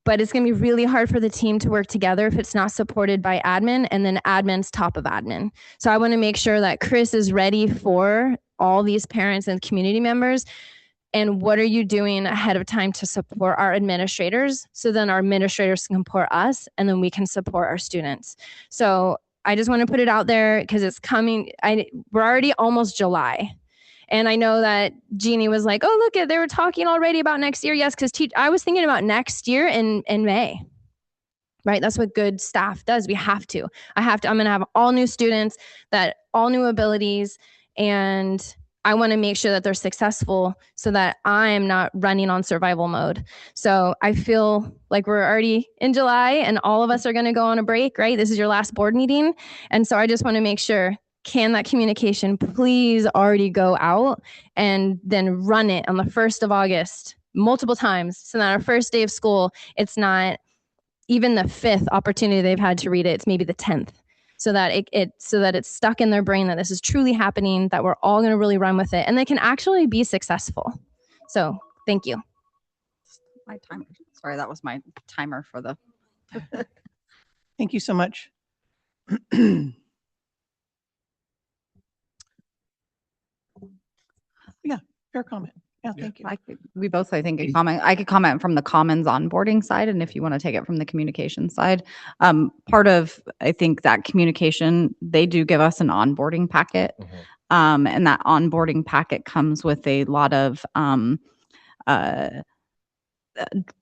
But it's going to be really hard for the team to work together if it's not supported by admin, and then admin's top of admin. So I want to make sure that Chris is ready for all these parents and community members. And what are you doing ahead of time to support our administrators? So then our administrators can support us, and then we can support our students. So I just want to put it out there because it's coming. We're already almost July. And I know that Jeannie was like, oh, look, they were talking already about next year. Yes, because I was thinking about next year in May, right? That's what good staff does. We have to. I'm going to have all new students, all new abilities, and I want to make sure that they're successful so that I'm not running on survival mode. So I feel like we're already in July and all of us are going to go on a break, right? This is your last board meeting. And so I just want to make sure, can that communication please already go out and then run it on the 1st of August multiple times so that our first day of school, it's not even the 5th opportunity they've had to read it. It's maybe the 10th. So that it's stuck in their brain that this is truly happening, that we're all going to really run with it, and they can actually be successful. So thank you. My timer. Sorry, that was my timer for the. Thank you so much. Yeah, fair comment. Yeah, thank you. We both, I think, could comment. I could comment from the Commons onboarding side, and if you want to take it from the communication side, part of, I think, that communication, they do give us an onboarding packet, and that onboarding packet comes with a lot of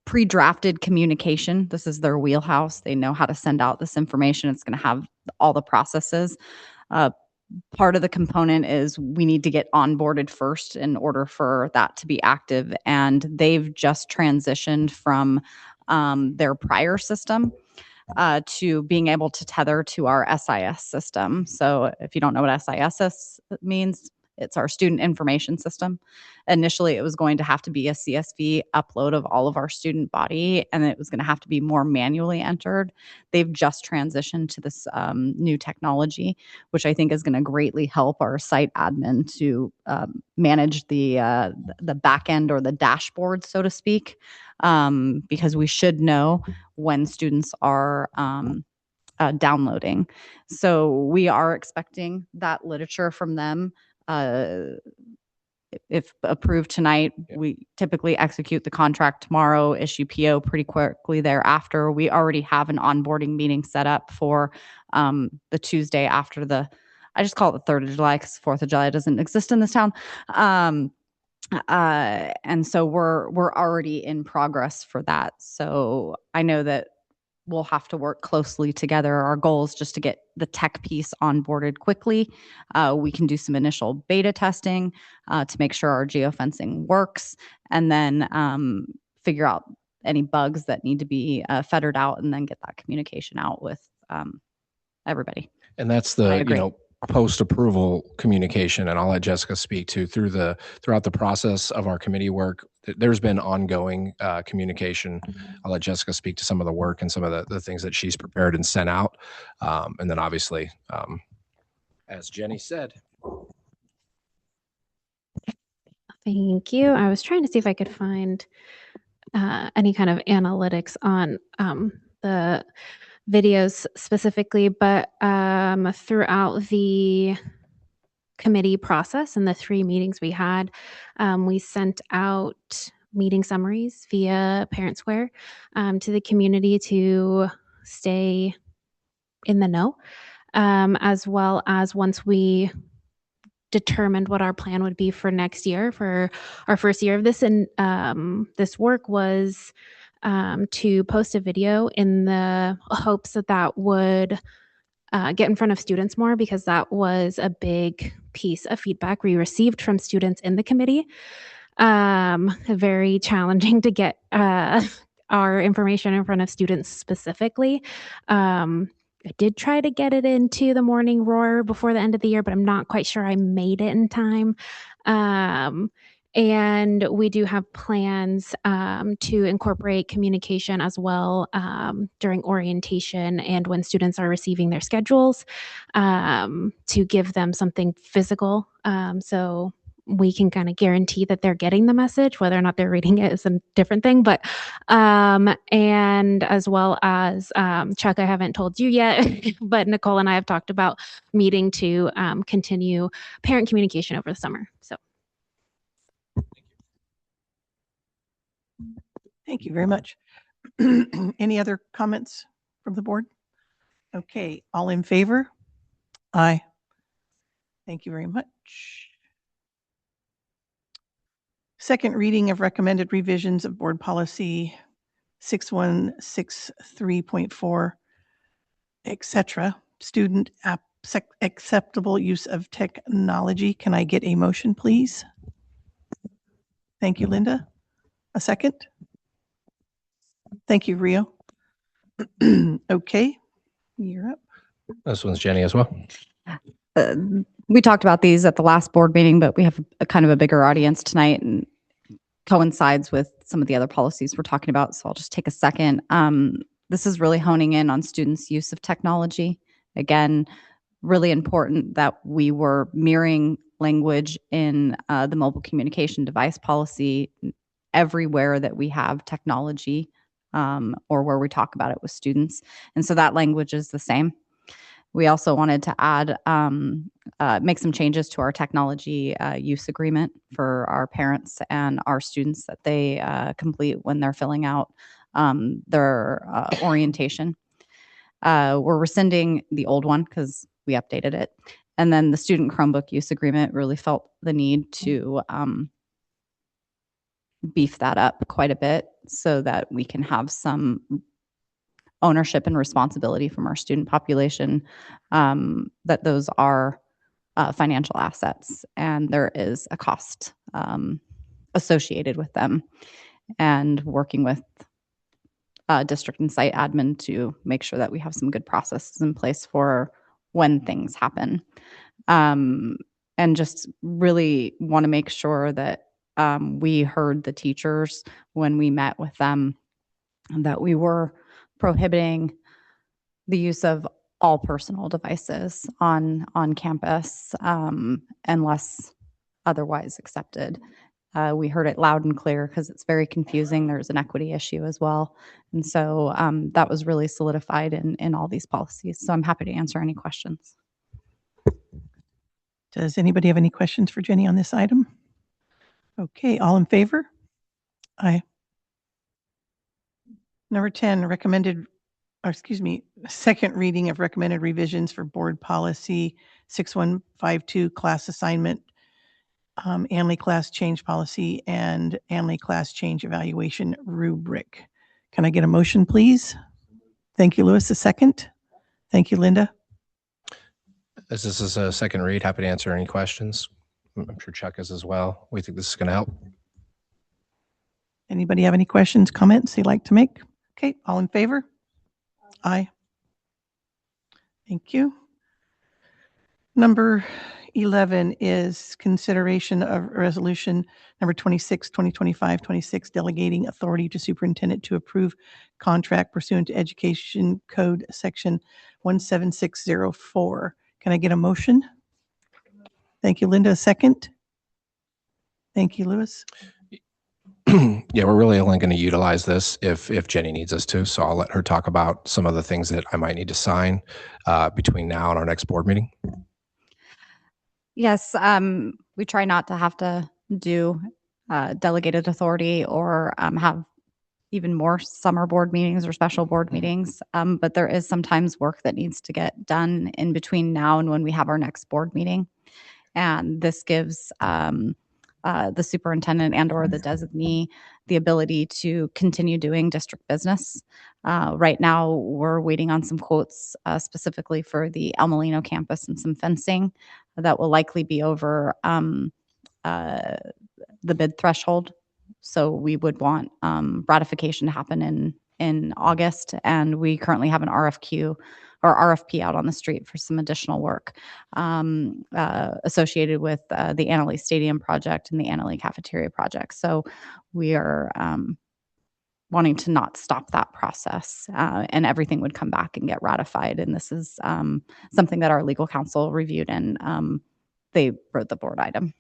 pre-drafted communication. This is their wheelhouse. They know how to send out this information. It's going to have all the processes. Part of the component is we need to get onboarded first in order for that to be active. And they've just transitioned from their prior system to being able to tether to our SIS system. So if you don't know what SIS means, it's our student information system. Initially, it was going to have to be a CSV upload of all of our student body, and it was going to have to be more manually entered. They've just transitioned to this new technology, which I think is going to greatly help our site admin to manage the back end or the dashboard, so to speak, because we should know when students are downloading. So we are expecting that literature from them. If approved tonight, we typically execute the contract tomorrow, issue PO pretty quickly thereafter. We already have an onboarding meeting set up for the Tuesday after I just call it the 3rd of July because 4th of July doesn't exist in this town. And so we're already in progress for that. So I know that we'll have to work closely together. Our goal is just to get the tech piece onboarded quickly. We can do some initial beta testing to make sure our geofencing works, and then figure out any bugs that need to be fettered out, and then get that communication out with everybody. And that's I the, agree. post-approval communication, and I'll let Jessica speak to throughout the process of our committee work. There's been ongoing communication. I'll let Jessica speak to some of the work and some of the things that she's prepared and sent out. And then obviously, as Jenny said. Thank you. I was trying to see if I could find any kind of analytics on the videos specifically, but throughout the committee process and the 3 meetings we had, we sent out meeting summaries via ParentSquare to the community to stay in the know, as well as once we determined what our plan would be for next year, for our first year of this. And this work was to post a video in the hopes that would get in front of students more, because that was a big piece of feedback we received from students in the committee. Very challenging to get our information in front of students specifically. I did try to get it into the morning roar before the end of the year, but I'm not quite sure I made it in time. And we do have plans to incorporate communication as well during orientation and when students are receiving their schedules, to give them something physical. So we can kind of guarantee that they're getting the message. Whether or not they're reading it is a different thing. But and as well as Chuck, I haven't told you yet, but Nicole and I have talked about meeting to continue parent communication over the summer. So. Thank you very much. Any other comments from the board? Okay, all in favor? Aye. Thank you very much. Second reading of recommended revisions of board policy 6163.4, etc. Student acceptable use of technology. Can I get a motion, please? Thank you, Linda. A second? Thank you, Rio. Okay, you're up. This one's Jenny as well. We talked about these at the last board meeting, but we have a kind of a bigger audience tonight, and coincides with some of the other policies we're talking about. So I'll just take a second. This is really honing in on students' use of technology. Again, really important that we were mirroring language in the mobile communication device policy everywhere that we have technology or where we talk about it with students. And so that language is the same. We also wanted to add, make some changes to our technology use agreement for our parents and our students that they complete when they're filling out their orientation. We're rescinding the old one because we updated it. And then the student Chromebook use agreement really felt the need to beef that up quite a bit so that we can have some ownership and responsibility from our student population, that those are financial assets and there is a cost associated with them, and working with district and site admin to make sure that we have some good processes in place for when things happen. And just really want to make sure that we heard the teachers when we met with them, that we were prohibiting the use of all personal devices on campus unless otherwise accepted. We heard it loud and clear because it's very confusing. There's an equity issue as well. And so that was really solidified in all these policies. So I'm happy to answer any questions. Does anybody have any questions for Jenny on this item? Okay, all in favor? Aye. Number 10, second reading of recommended revisions for board policy 6152 class assignment, AMLE class change policy, and AMLE class change evaluation rubric. Can I get a motion, please? Thank you, Louis. A second. Thank you, Linda. As this is a second read, happy to answer any questions. I'm sure Chuck is as well. We think this is going to help. Anybody have any questions, comments they'd like to make? Okay, all in favor? Aye. Thank you. Number 11 is consideration of resolution number 26, 2025-26, delegating authority to superintendent to approve contract pursuant to Education Code Section 17604. Can I get a motion? Thank you, Linda. A second. Thank you, Louis. Yeah, we're really only going to utilize this if Jenny needs us to. So I'll let her talk about some of the things that I might need to sign between now and our next board meeting. Yes, we try not to have to do delegated authority or have even more summer board meetings or special board meetings. But there is sometimes work that needs to get done in between now and when we have our next board meeting. And this gives the superintendent and or the designee the ability to continue doing district business. Right now, we're waiting on some quotes specifically for the El Molino campus and some fencing that will likely be over the bid threshold. So we would want ratification to happen in August, and we currently have an RFQ or RFP out on the street for some additional work associated with the Annalee Stadium project and the Annalee Cafeteria project. So we are wanting to not stop that process, and everything would come back and get ratified. And this is something that our legal counsel reviewed, and they wrote the board item.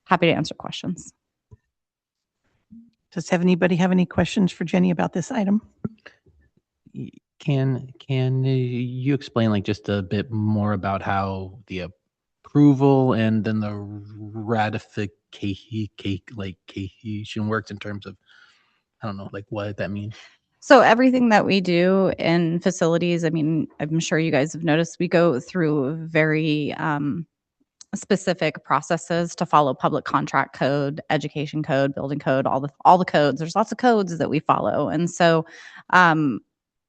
Happy to answer questions. Does anybody have any questions for Jenny about this item? Can you explain like just a bit more about how the approval and then the ratification works in terms of, I don't know, like what that means? So everything that we do in facilities, I mean, I'm sure you guys have noticed, we go through very specific processes to follow public contract code, education code, building code, all the codes. There's lots of codes that we follow. And so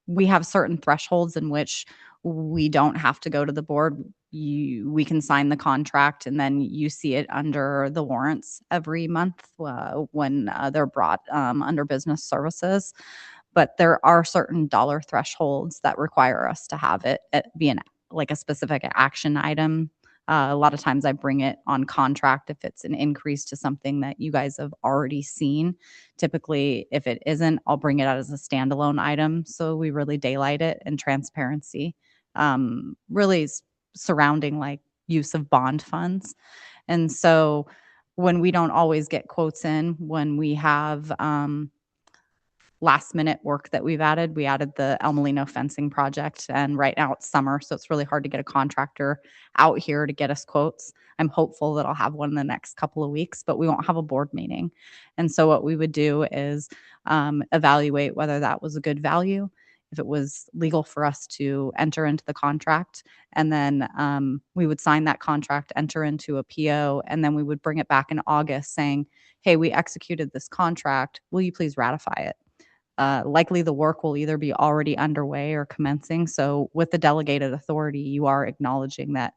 we have certain thresholds in which we don't have to go to the board. We can sign the contract and then you see it under the warrants every month when they're brought under business services. But there are certain dollar thresholds that require us to have it be like a specific action item. A lot of times I bring it on contract if it's an increase to something that you guys have already seen. Typically, if it isn't, I'll bring it out as a standalone item. So we really daylight it and transparency, really surrounding like use of bond funds. And so when we don't always get quotes in, when we have last minute work that we added the El Molino fencing project, and right now it's summer, so it's really hard to get a contractor out here to get us quotes. I'm hopeful that I'll have one in the next couple of weeks, but we won't have a board meeting. And so what we would do is evaluate whether that was a good value, if it was legal for us to enter into the contract, and then we would sign that contract, enter into a PO, and then we would bring it back in August saying, hey, we executed this contract, will you please ratify it? Likely the work will either be already underway or commencing. So with the delegated authority, you are acknowledging that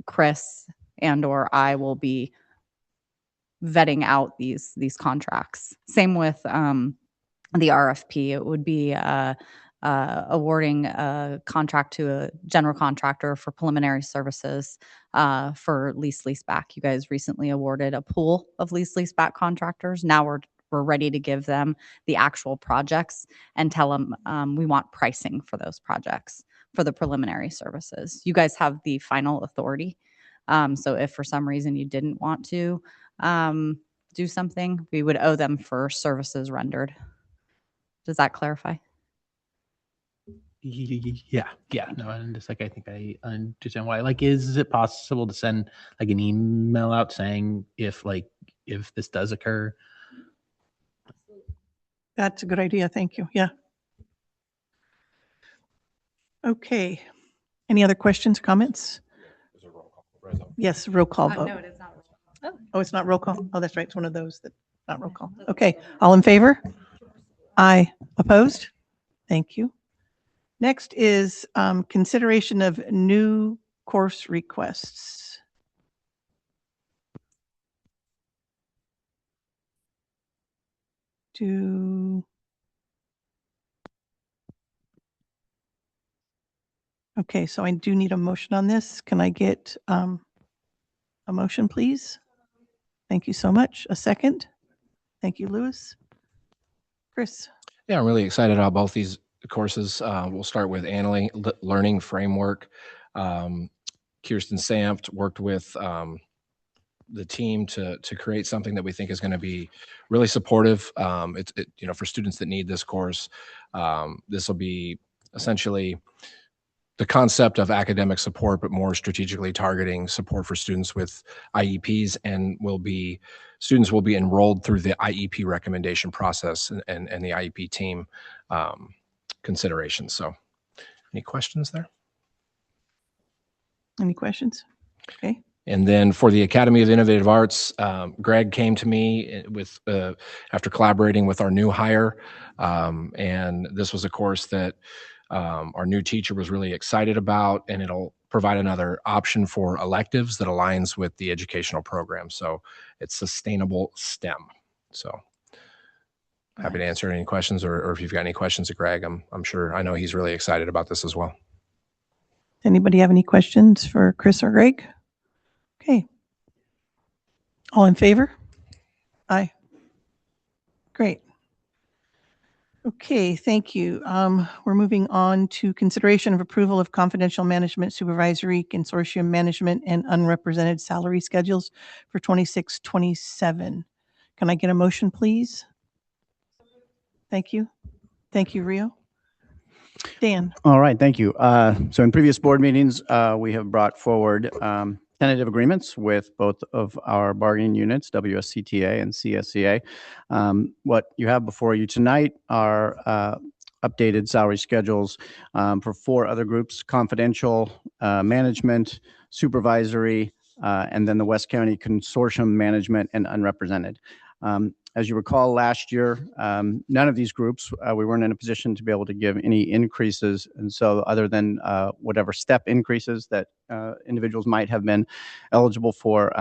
Chris and or I will be vetting out these contracts. Same with the RFP. It would be awarding a contract to a general contractor for preliminary services for lease-leaseback. You guys recently awarded a pool of lease-leaseback contractors. Now we're ready to give them the actual projects and tell them we want pricing for those projects for the preliminary services. You guys have the final authority So if for some reason you didn't want to do something, we would owe them for services rendered. Does that clarify? Yeah, no, and just like I think I understand why. Like, is it possible to send like an email out saying if this does occur? That's a good idea. Thank you. Yeah. Okay. Any other questions, comments? Yes, roll call vote. No, it is not. Oh, it's not roll call? Oh, that's right. It's one of those that, not roll call. Okay. All in favor? Aye. Opposed? Thank you. Next is consideration of new course requests. Okay, so I do need a motion on this. Can I get a motion, please? Thank you so much. A second? Thank you, Lewis. Chris? Yeah, I'm really excited about both these courses. We'll start with Annalee Learning Framework. Kirsten Sampt worked with the team to create something that we think is going to be really supportive. For students that need this course, this will be essentially the concept of academic support, but more strategically targeting support for students with IEPs, and students will be enrolled through the IEP recommendation process and the IEP team considerations. So any questions there? Any questions? Okay. And then for the Academy of Innovative Arts, Greg came to me with after collaborating with our new hire, and this was a course that our new teacher was really excited about, and it'll provide another option for electives that aligns with the educational program. So it's sustainable STEM. So happy to answer any questions, or if you've got any questions of Greg, I'm sure, I know he's really excited about this as well. Anybody have any questions for Chris or Greg? Okay. All in favor? Aye. Great. Okay, thank you. We're moving on to consideration of approval of confidential management supervisory consortium management and unrepresented salary schedules for 26-27. Can I get a motion, please? Thank you. Thank you, Rio. Dan. All right, thank you. So in previous board meetings, we have brought forward tentative agreements with both of our bargaining units, WSCTA and CSCA. What you have before you tonight are updated salary schedules for 4 other groups: confidential, management, supervisory, and then the West County Consortium management and unrepresented. As you recall, last year, none of these groups, we weren't in a position to be able to give any increases. And so other than whatever step increases that individuals might have been eligible for,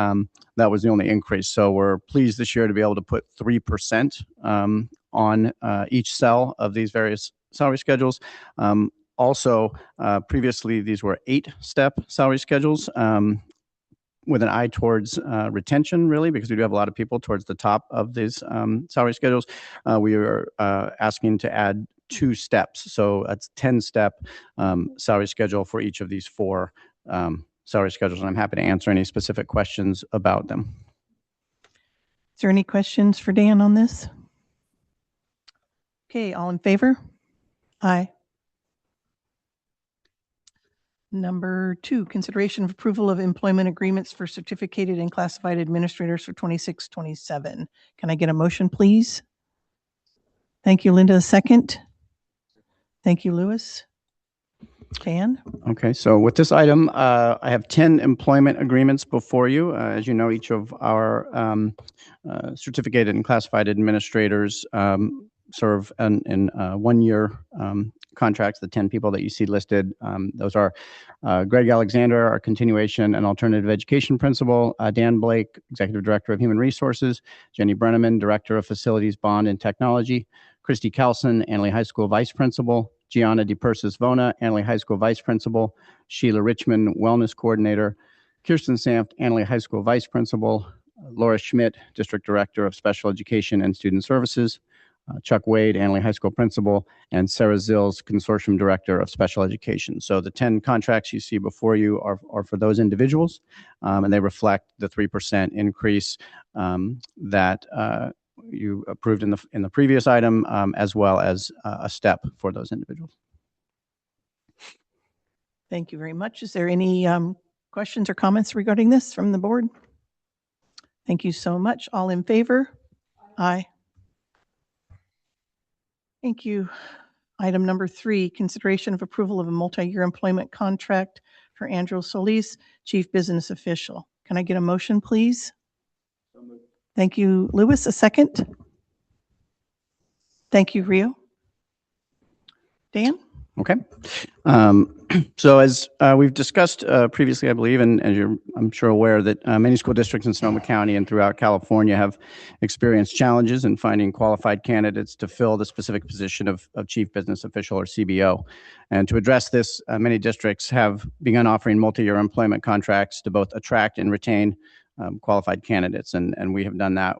that was the only increase. So we're pleased this year to be able to put 3% on each cell of these various salary schedules. Also, previously, these were 8-step salary schedules. With an eye towards retention, really, because we do have a lot of people towards the top of these salary schedules. We are asking to add 2 steps. So that's 10-step salary schedule for each of these 4 salary schedules. And I'm happy to answer any specific questions about them. Is there any questions for Dan on this? Okay, all in favor? Aye. Number 2, consideration of approval of employment agreements for certificated and classified administrators for 26-27. Can I get a motion, please? Thank you, Linda. A second. Thank you, Lewis. Dan? Okay, so with this item, I have 10 employment agreements before you. As you know, each of our certificated and classified administrators serve in 1-year contracts, the 10 people that you see listed. Those are Greg Alexander, our continuation and alternative education principal, Dan Blake, executive director of human resources, Jenny Brenneman, director of facilities, bond and technology, Christy Carlson, Annalee High School vice principal, Gianna DePersis-Vona, Annalee High School vice principal, Sheila Richmond, wellness coordinator, Kirsten Sampt, Annalee High School vice principal, Laura Schmidt, district director of special education and student services, Chuck Wade, Annalee High School principal, and Sarah Zills, consortium director of special education. So the 10 contracts you see before you are for those individuals, and they reflect the 3% increase that you approved in the previous item, as well as a step for those individuals. Thank you very much. Is there any questions or comments regarding this from the board? Thank you so much. All in favor? Aye. Thank you. Item number 3, consideration of approval of a multi-year employment contract for Andrew Solis, Chief Business Official. Can I get a motion, please? Thank you, Lewis. A second? Thank you, Rio. Dan? Okay. So as we've discussed previously, I believe, and as I'm sure aware, that many school districts in Sonoma County and throughout California have experienced challenges in finding qualified candidates to fill the specific position of Chief Business Official, or CBO. And to address this, many districts have begun offering multi-year employment contracts to both attract and retain qualified candidates. And we have done that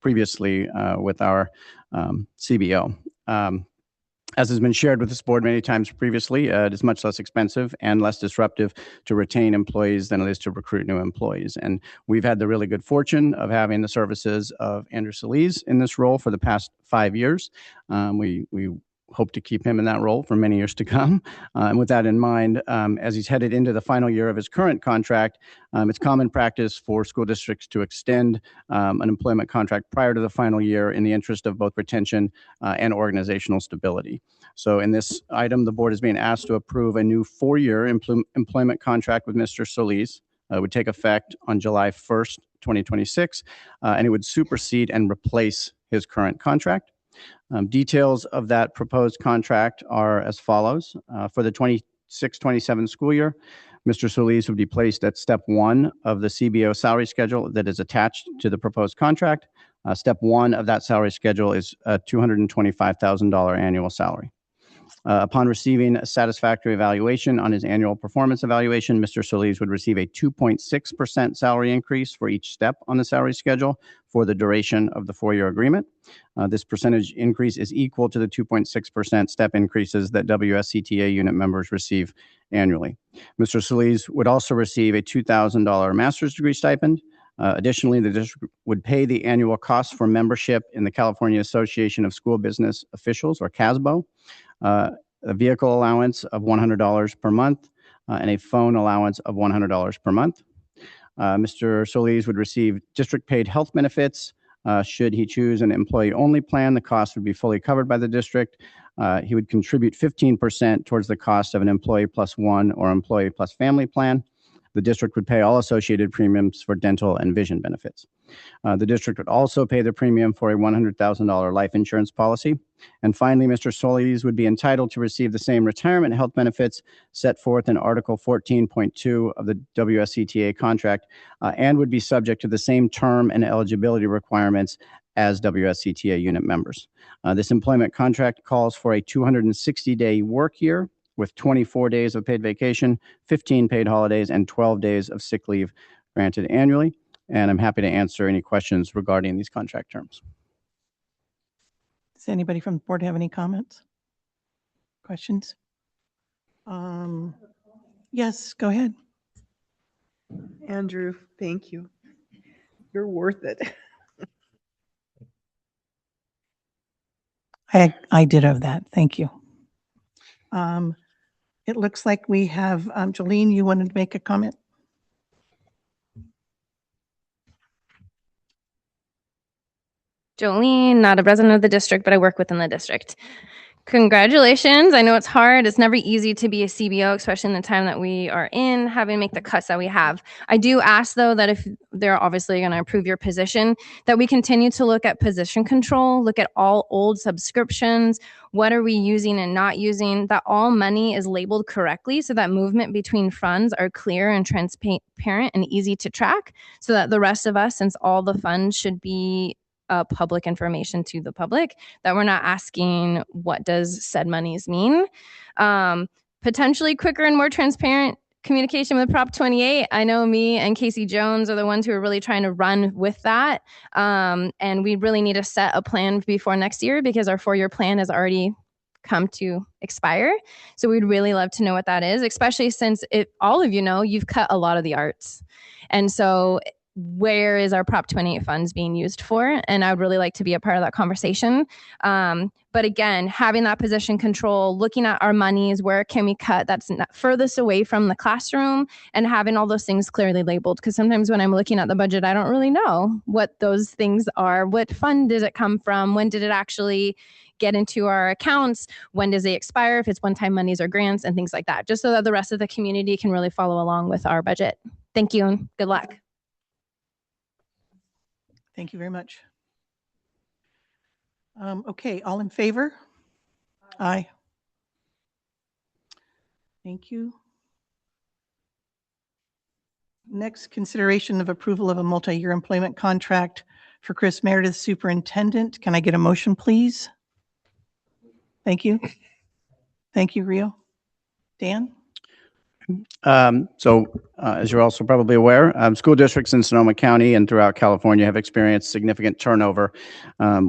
previously with our CBO. As has been shared with this board many times previously, it is much less expensive and less disruptive to retain employees than it is to recruit new employees. And we've had the really good fortune of having the services of Andrew Solis in this role for the past 5 years. We hope to keep him in that role for many years to come. And with that in mind, as he's headed into the final year of his current contract, it's common practice for school districts to extend an employment contract prior to the final year in the interest of both retention and organizational stability. So in this item, the board is being asked to approve a new 4-year employment contract with Mr. Solis. It would take effect on July 1st, 2026, and it would supersede and replace his current contract. Details of that proposed contract are as follows. For the 26-27 school year, Mr. Solis would be placed at step 1 of the CBO salary schedule that is attached to the proposed contract. Step 1 of that salary schedule is a $225,000 annual salary. Upon receiving a satisfactory evaluation on his annual performance evaluation, Mr. Solis would receive a 2.6% salary increase for each step on the salary schedule for the duration of the 4-year agreement. This percentage increase is equal to the 2.6% step increases that WSCTA unit members receive annually. Mr. Solis would also receive a $2,000 master's degree stipend. Additionally, the district would pay the annual cost for membership in the California Association of School Business Officials, or CASBO, a vehicle allowance of $100 per month, and a phone allowance of $100 per month. Mr. Solis would receive district-paid health benefits. Should he choose an employee-only plan, the cost would be fully covered by the district. He would contribute 15% towards the cost of an employee plus one or employee plus family plan. The district would pay all associated premiums for dental and vision benefits. The district would also pay the premium for a $100,000 life insurance policy. And finally, Mr. Solis would be entitled to receive the same retirement health benefits set forth in Article 14.2 of the WSCTA contract, and would be subject to the same term and eligibility requirements as WSCTA unit members. This employment contract calls for a 260-day work year with 24 days of paid vacation, 15 paid holidays, and 12 days of sick leave granted annually. And I'm happy to answer any questions regarding these contract terms. Does anybody from the board have any comments? Questions? Yes, go ahead. Andrew, thank you. You're worth it. I did of that. Thank you. It looks like we have, Jolene, you wanted to make a comment? Jolene, not a resident of the district, but I work within the district. Congratulations. I know it's hard. It's never easy to be a CBO, especially in the time that we are in, having to make the cuts that we have. I do ask, though, that if they're obviously going to improve your position, that we continue to look at position control, look at all old subscriptions, what are we using and not using, that all money is labeled correctly so that movement between funds are clear and transparent and easy to track, so that the rest of us, since all the funds should be public information to the public, that we're not asking what does said monies mean. Potentially quicker and more transparent communication with Prop 28. I know me and Casey Jones are the ones who are really trying to run with that. And we really need to set a plan before next year because our 4-year plan has already come to expire. So we'd really love to know what that is, especially since all of you know, you've cut a lot of the arts. And so where is our Prop 28 funds being used for? And I would really like to be a part of that conversation. But again, having that position control, looking at our monies, where can we cut that's furthest away from the classroom, and having all those things clearly labeled. Because sometimes when I'm looking at the budget, I don't really know what those things are. What fund does it come from? When did it actually get into our accounts? When does it expire? If it's one-time monies or grants and things like that, just so that the rest of the community can really follow along with our budget. Thank you and good luck. Thank you very much. Okay, all in favor? Aye. Thank you. Next, consideration of approval of a multi-year employment contract for Chris Meredith, Superintendent. Can I get a motion, please? Thank you. Thank you, Rio. Dan? As you're also probably aware, school districts in Sonoma County and throughout California have experienced significant turnover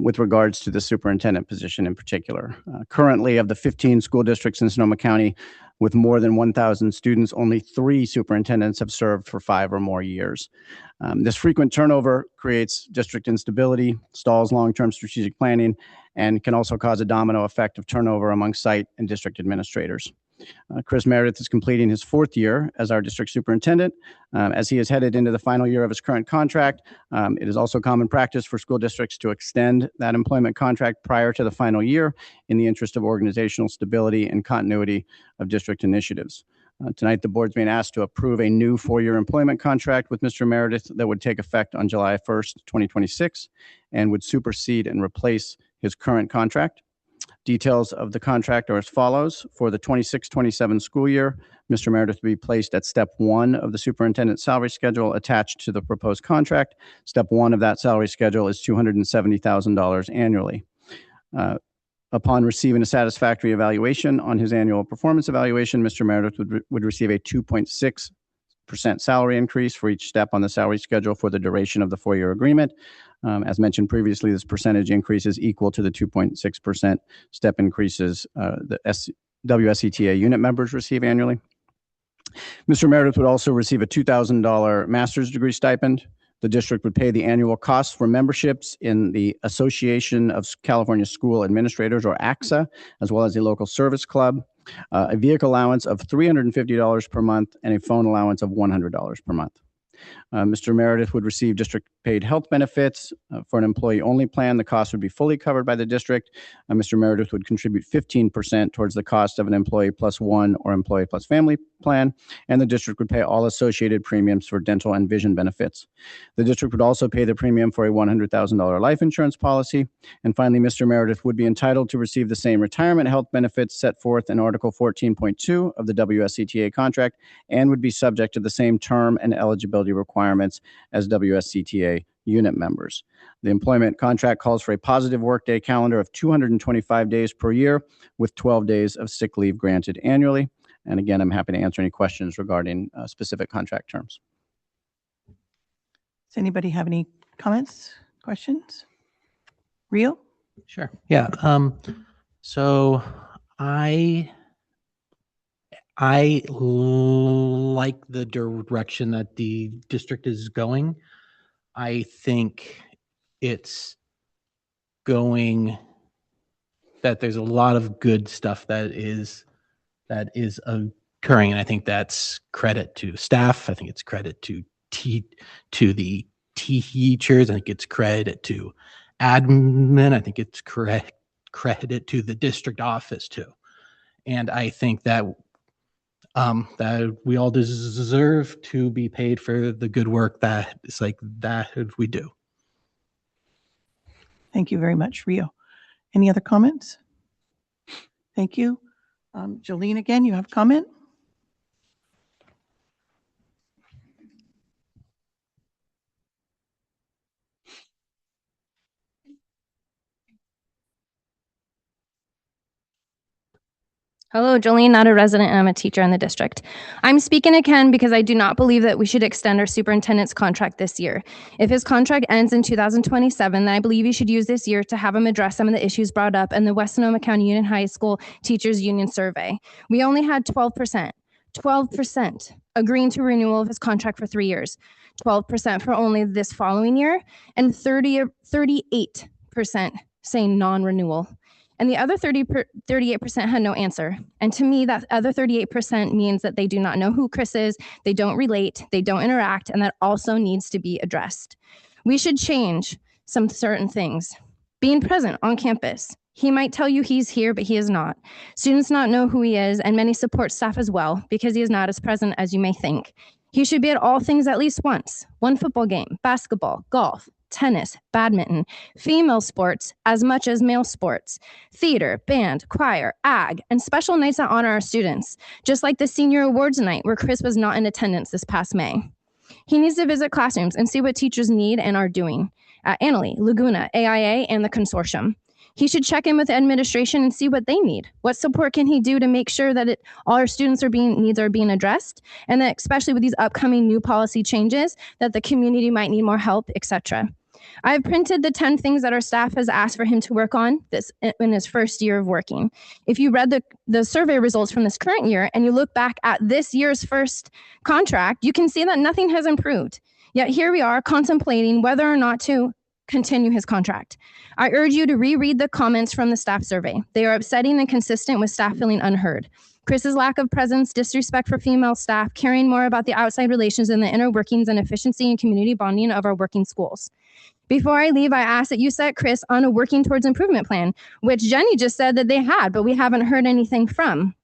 with regards to the superintendent position in particular. Currently, of the 15 school districts in Sonoma County with more than 1,000 students, only 3 superintendents have served for 5 or more years. This frequent turnover creates district instability, stalls long-term strategic planning, and can also cause a domino effect of turnover among site and district administrators. Chris Meredith is completing his 4th year as our district superintendent. As he is headed into the final year of his current contract, it is also common practice for school districts to extend that employment contract prior to the final year in the interest of organizational stability and continuity of district initiatives. Tonight, the board's being asked to approve a new 4-year employment contract with Mr. Meredith that would take effect on July 1st, 2026, and would supersede and replace his current contract. Details of the contract are as follows. For the 26-27 school year, Mr. Meredith will be placed at step 1 of the superintendent's salary schedule attached to the proposed contract. Step 1 of that salary schedule is $270,000 annually. Upon receiving a satisfactory evaluation on his annual performance evaluation, Mr. Meredith would receive a 2.6% salary increase for each step on the salary schedule for the duration of the 4-year agreement. As mentioned previously, this percentage increase is equal to the 2.6% step increases the WSETA unit members receive annually. Mr. Meredith would also receive a $2,000 master's degree stipend. The district would pay the annual costs for memberships in the Association of California School Administrators, or ACSA, as well as a local service club, a vehicle allowance of $350 per month, and a phone allowance of $100 per month. Mr. Meredith would receive district-paid health benefits. For an employee-only plan, the cost would be fully covered by the district. Mr. Meredith would contribute 15% towards the cost of an employee plus one or employee plus family plan, and the district would pay all associated premiums for dental and vision benefits. The district would also pay the premium for a $100,000 life insurance policy. And finally, Mr. Meredith would be entitled to receive the same retirement health benefits set forth in Article 14.2 of the WSCTA contract, and would be subject to the same term and eligibility requirements as WSCTA unit members. The employment contract calls for a positive workday calendar of 225 days per year, with 12 days of sick leave granted annually. And again, I'm happy to answer any questions regarding specific contract terms. Does anybody have any comments, questions? Rio? Sure. Yeah. So I like the direction that the district is going. I think it's going that there's a lot of good stuff that is occurring, and I think that's credit to staff. I think it's credit to the teachers. I think it's credit to admin. I think it's credit to the district office too. And I think that that we all deserve to be paid for the good work that is like that we do. Thank you very much, Rio. Any other comments? Thank you. Jolene, again, you have a comment? Hello, Jolene, not a resident, and I'm a teacher in the district. I'm speaking to Ken because I do not believe that we should extend our superintendent's contract this year. If his contract ends in 2027, then I believe you should use this year to have him address some of the issues brought up in the West Sonoma County Union High School Teachers Union survey. We only had 12% agreeing to renewal of his contract for 3 years, 12% for only this following year, and 38% saying non-renewal. And the other 38% had no answer. And to me, that other 38% means that they do not know who Chris is, they don't relate, they don't interact, and that also needs to be addressed. We should change some certain things. Being present on campus. He might tell you he's here, but he is not. Students not know who he is, and many support staff as well, because he is not as present as you may think. He should be at all things at least once. One football game, basketball, golf, tennis, badminton, female sports as much as male sports, theater, band, choir, ag, and special nights that honor our students, just like the senior awards night where Chris was not in attendance this past May. He needs to visit classrooms and see what teachers need and are doing at Annalee, Laguna, AIA, and the consortium. He should check in with the administration and see what they need. What support can he do to make sure that all our students needs are being addressed, and that especially with these upcoming new policy changes, that the community might need more help, etc. I've printed the 10 things that our staff has asked for him to work on this in his first year of working. If you read the survey results from this current year and you look back at this year's first contract, you can see that nothing has improved. Yet here we are contemplating whether or not to continue his contract. I urge you to reread the comments from the staff survey. They are upsetting and consistent with staff feeling unheard. Chris's lack of presence, disrespect for female staff, caring more about the outside relations than the inner workings and efficiency and community bonding of our working schools. Before I leave, I ask that you set Chris on a working towards improvement plan, which Jenny just said that they had, but we haven't heard anything from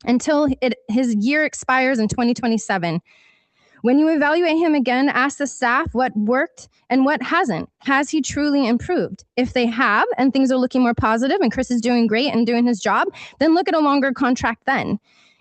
until his year expires in 2027. When you evaluate him again, ask the staff what worked and what hasn't. Has he truly improved? If they have, and things are looking more positive and Chris is doing great and doing his job, then look at a longer contract then.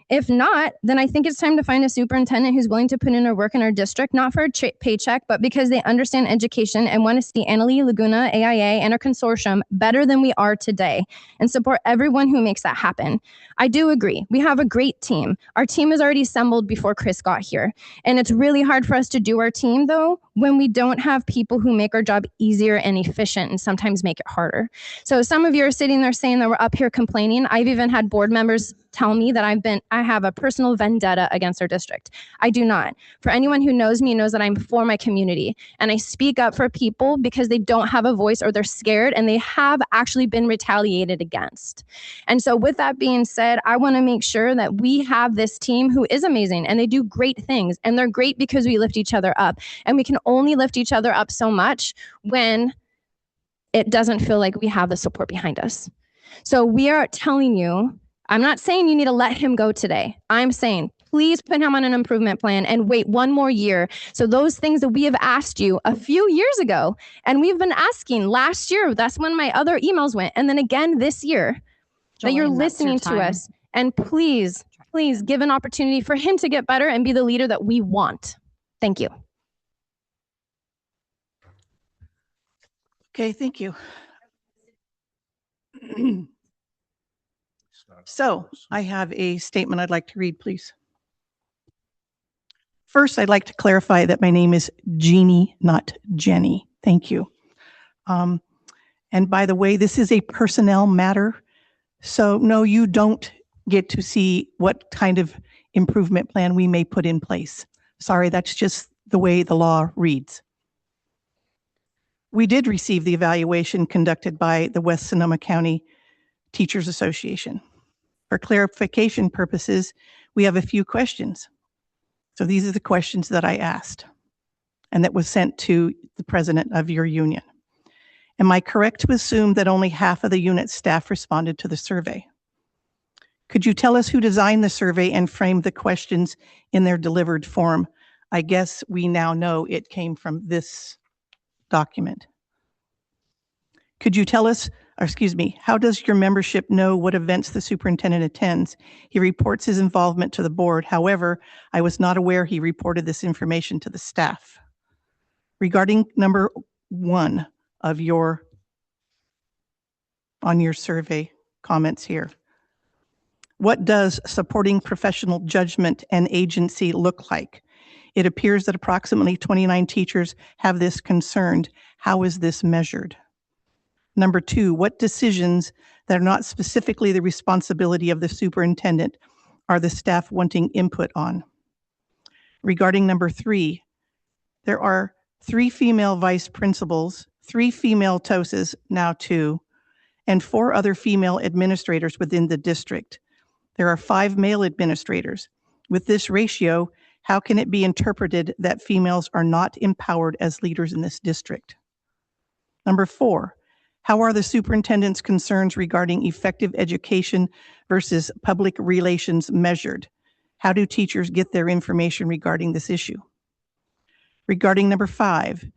If not, then I think it's time to find a superintendent who's willing to put in our work in our district, not for a paycheck, but because they understand education and want to see Annalee, Laguna, AIA, and our consortium better than we are today, and support everyone who makes that happen. I do agree. We have a great team. Our team is already assembled before Chris got here. And it's really hard for us to do our team, though, when we don't have people who make our job easier and efficient and sometimes make it harder. So some of you are sitting there saying that we're up here complaining. I've even had board members tell me that I have a personal vendetta against our district. I do not. For anyone who knows me knows that I'm for my community, and I speak up for people because they don't have a voice or they're scared and they have actually been retaliated against. And so with that being said, I want to make sure that we have this team who is amazing and they do great things, and they're great because we lift each other up, and we can only lift each other up so much when it doesn't feel like we have the support behind us. So we are telling you, I'm not saying you need to let him go today. I'm saying please put him on an improvement plan and wait one more year. So those things that we have asked you a few years ago, and we've been asking last year, that's when my other emails went, and then again this year, that you're Jolene, that's your listening to time. us. And please give an opportunity for him to get better and be the leader that we want. Thank you. Okay, thank you. So I have a statement I'd like to read, please. First, I'd like to clarify that my name is Jeannie, not Jenny. Thank you. And by the way, this is a personnel matter. So no, you don't get to see what kind of improvement plan we may put in place. Sorry, that's just the way the law reads. We did receive the evaluation conducted by the West Sonoma County Teachers Association. For clarification purposes, we have a few questions. So these are the questions that I asked and that was sent to the president of your union. Am I correct to assume that only half of the unit staff responded to the survey? Could you tell us who designed the survey and framed the questions in their delivered form? I guess we now know it came from this document. Could you tell us, or excuse me, how does your membership know what events the superintendent attends? He reports his involvement to the board. However, I was not aware he reported this information to the staff. Regarding number 1 of on your survey comments here, What does supporting professional judgment and agency look like? It appears that approximately 29 teachers have this concerned. How is this measured? Number 2, what decisions that are not specifically the responsibility of the superintendent are the staff wanting input on? Regarding number 3, there are 3 female vice principals, 3 female TOSAs, now 2, and 4 other female administrators within the district. There are 5 male administrators. With this ratio, how can it be interpreted that females are not empowered as leaders in this district? Number 4, how are the superintendent's concerns regarding effective education versus public relations measured? How do teachers get their information regarding this issue? Regarding number 5,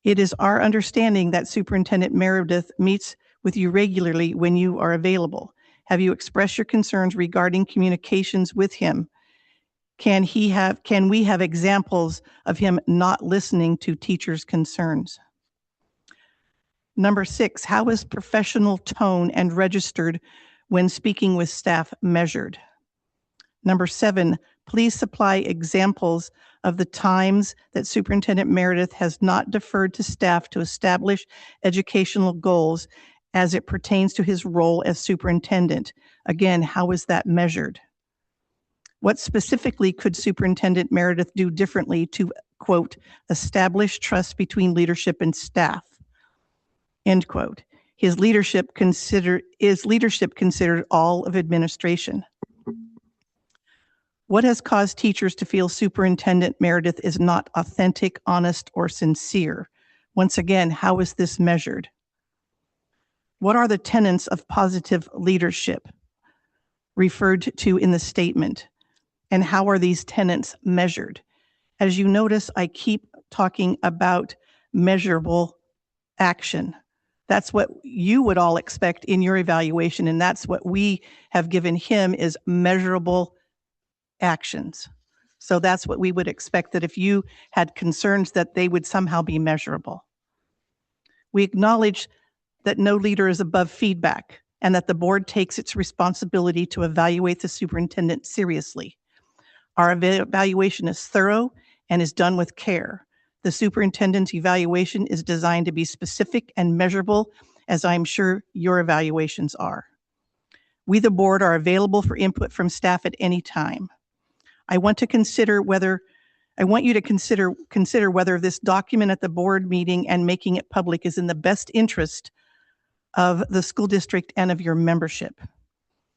it is our understanding that Superintendent Meredith meets with you regularly when you are available. Have you expressed your concerns regarding communications with him? Can we have examples of him not listening to teachers' concerns? Number 6, how is professional tone and registered when speaking with staff measured? Number 7, please supply examples of the times that Superintendent Meredith has not deferred to staff to establish educational goals as it pertains to his role as superintendent. Again, how is that measured? What specifically could Superintendent Meredith do differently to, quote, establish trust between leadership and staff? End quote. Is leadership considered all of administration? What has caused teachers to feel Superintendent Meredith is not authentic, honest, or sincere? Once again, how is this measured? What are the tenets of positive leadership referred to in the statement? And how are these tenets measured? As you notice, I keep talking about measurable action. That's what you would all expect in your evaluation, and that's what we have given him is measurable actions. So that's what we would expect, that if you had concerns that they would somehow be measurable. We acknowledge that no leader is above feedback and that the board takes its responsibility to evaluate the superintendent seriously. Our evaluation is thorough and is done with care. The superintendent's evaluation is designed to be specific and measurable, as I'm sure your evaluations are. We, the board, are available for input from staff at any time. I want you to consider whether this document at the board meeting and making it public is in the best interest of the school district and of your membership.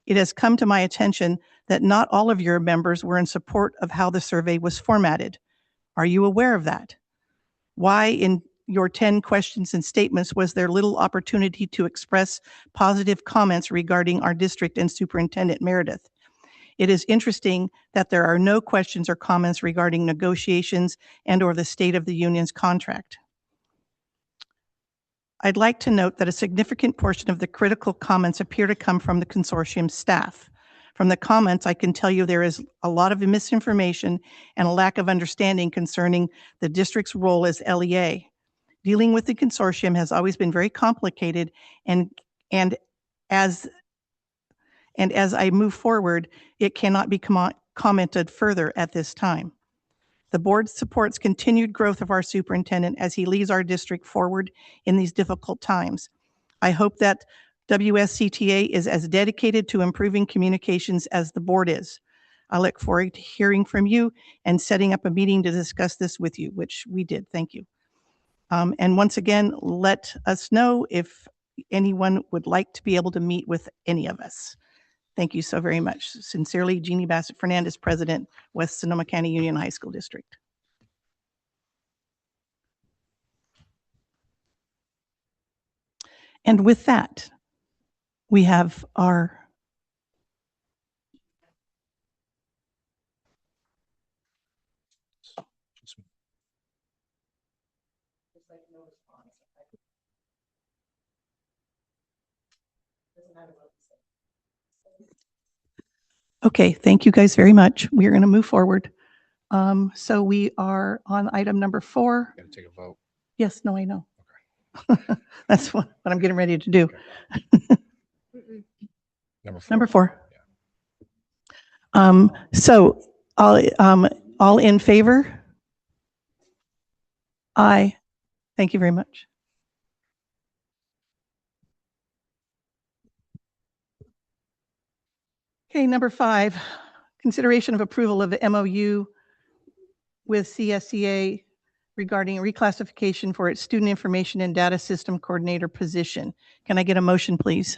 It has come to my attention that not all of your members were in support of how the survey was formatted. Are you aware of that? Why in your 10 questions and statements was there little opportunity to express positive comments regarding our district and Superintendent Meredith? It is interesting that there are no questions or comments regarding negotiations and/or the state of the union's contract. I'd like to note that a significant portion of the critical comments appear to come from the consortium staff. From the comments, I can tell you there is a lot of misinformation and a lack of understanding concerning the district's role as LEA. Dealing with the consortium has always been very complicated, and as I move forward, it cannot be commented further at this time. The board supports continued growth of our superintendent as he leads our district forward in these difficult times. I hope that WSCTA is as dedicated to improving communications as the board is. I look forward to hearing from you and setting up a meeting to discuss this with you, which we did. Thank you. And once again, let us know if anyone would like to be able to meet with any of us. Thank you so very much. Sincerely, Jeannie Bassett Fernandez, President, West Sonoma County Union High School District. And with that, we have our Okay, thank you guys very much. We are going to move forward. So we are on item number 4. Got to take a vote. Yes, no, I know. That's what I'm getting ready to do. Number 4. Number 4. So all in favor? Aye. Thank you very much. Okay, number 5, consideration of approval of the MOU with CSEA regarding reclassification for its student information and data system coordinator position. Can I get a motion, please?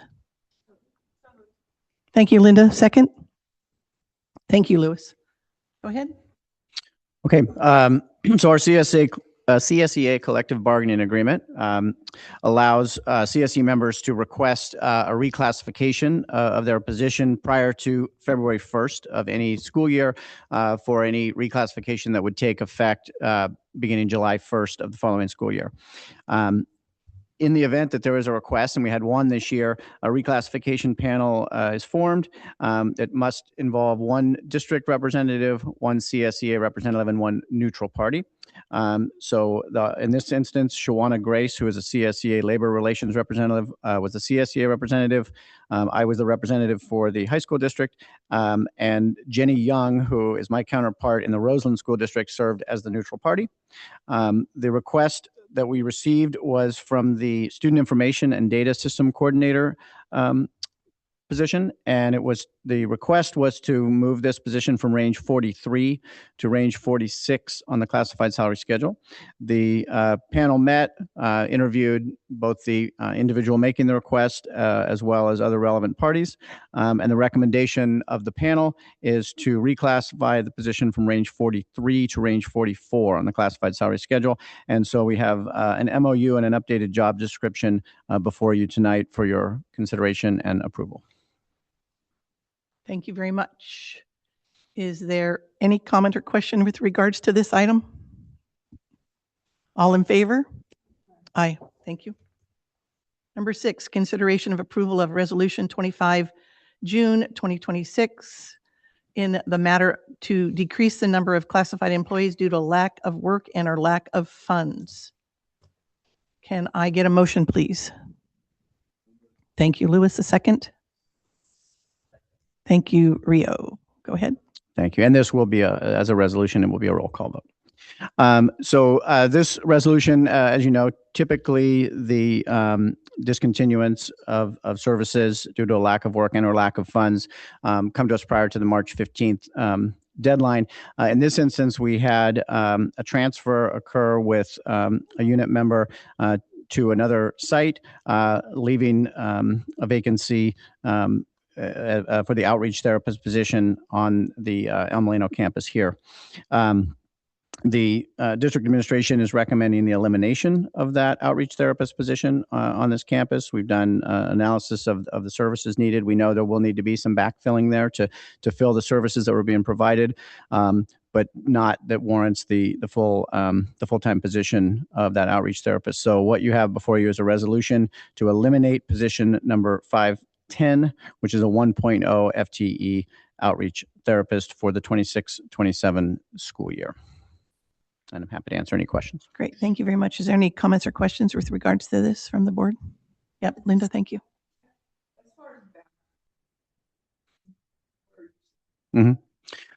Thank you, Linda. Second? Thank you, Louis. Go ahead. Okay, so our CSEA collective bargaining agreement allows CSE members to request a reclassification of their position prior to February 1st of any school year for any reclassification that would take effect beginning July 1st of the following school year. In the event that there is a request, and we had one this year, a reclassification panel is formed. It must involve one district representative, one CSEA representative, and one neutral party. In this instance, Shawana Grace, who is a CSEA labor relations representative, was a CSEA representative. I was the representative for the high school district. And Jenny Young, who is my counterpart in the Roseland School District, served as the neutral party. The request that we received was from the Student Information and Data System Coordinator position, and the request was to move this position from range 43 to range 46 on the classified salary schedule. The panel met, interviewed both the individual making the request as well as other relevant parties, and the recommendation of the panel is to reclassify the position from range 43 to range 44 on the classified salary schedule. And so we have an MOU and an updated job description before you tonight for your consideration and approval. Thank you very much. Is there any comment or question with regards to this item? All in favor? Aye. Thank you. Number 6, consideration of approval of Resolution 25, June 2026, in the matter to decrease the number of classified employees due to lack of work and or lack of funds. Can I get a motion, please? Thank you, Louis. A second. Thank you, Rio. Go ahead. Thank you. And this will be as a resolution, it will be a roll call vote. This resolution, as you know, typically the discontinuance of services due to a lack of work and or lack of funds come to us prior to the March 15th deadline. In this instance, we had a transfer occur with a unit member to another site, leaving a vacancy for the outreach therapist position on the El Molino campus here. The district administration is recommending the elimination of that outreach therapist position on this campus. We've done analysis of the services needed. We know there will need to be some backfilling there to fill the services that were being provided, but not that warrants the full-time position of that outreach therapist. So what you have before you is a resolution to eliminate position number 510, which is a 1.0 FTE outreach therapist for the 26-27 school year. And I'm happy to answer any questions. Great. Thank you very much. Is there any comments or questions with regards to this from the board? Yep. Linda, thank you.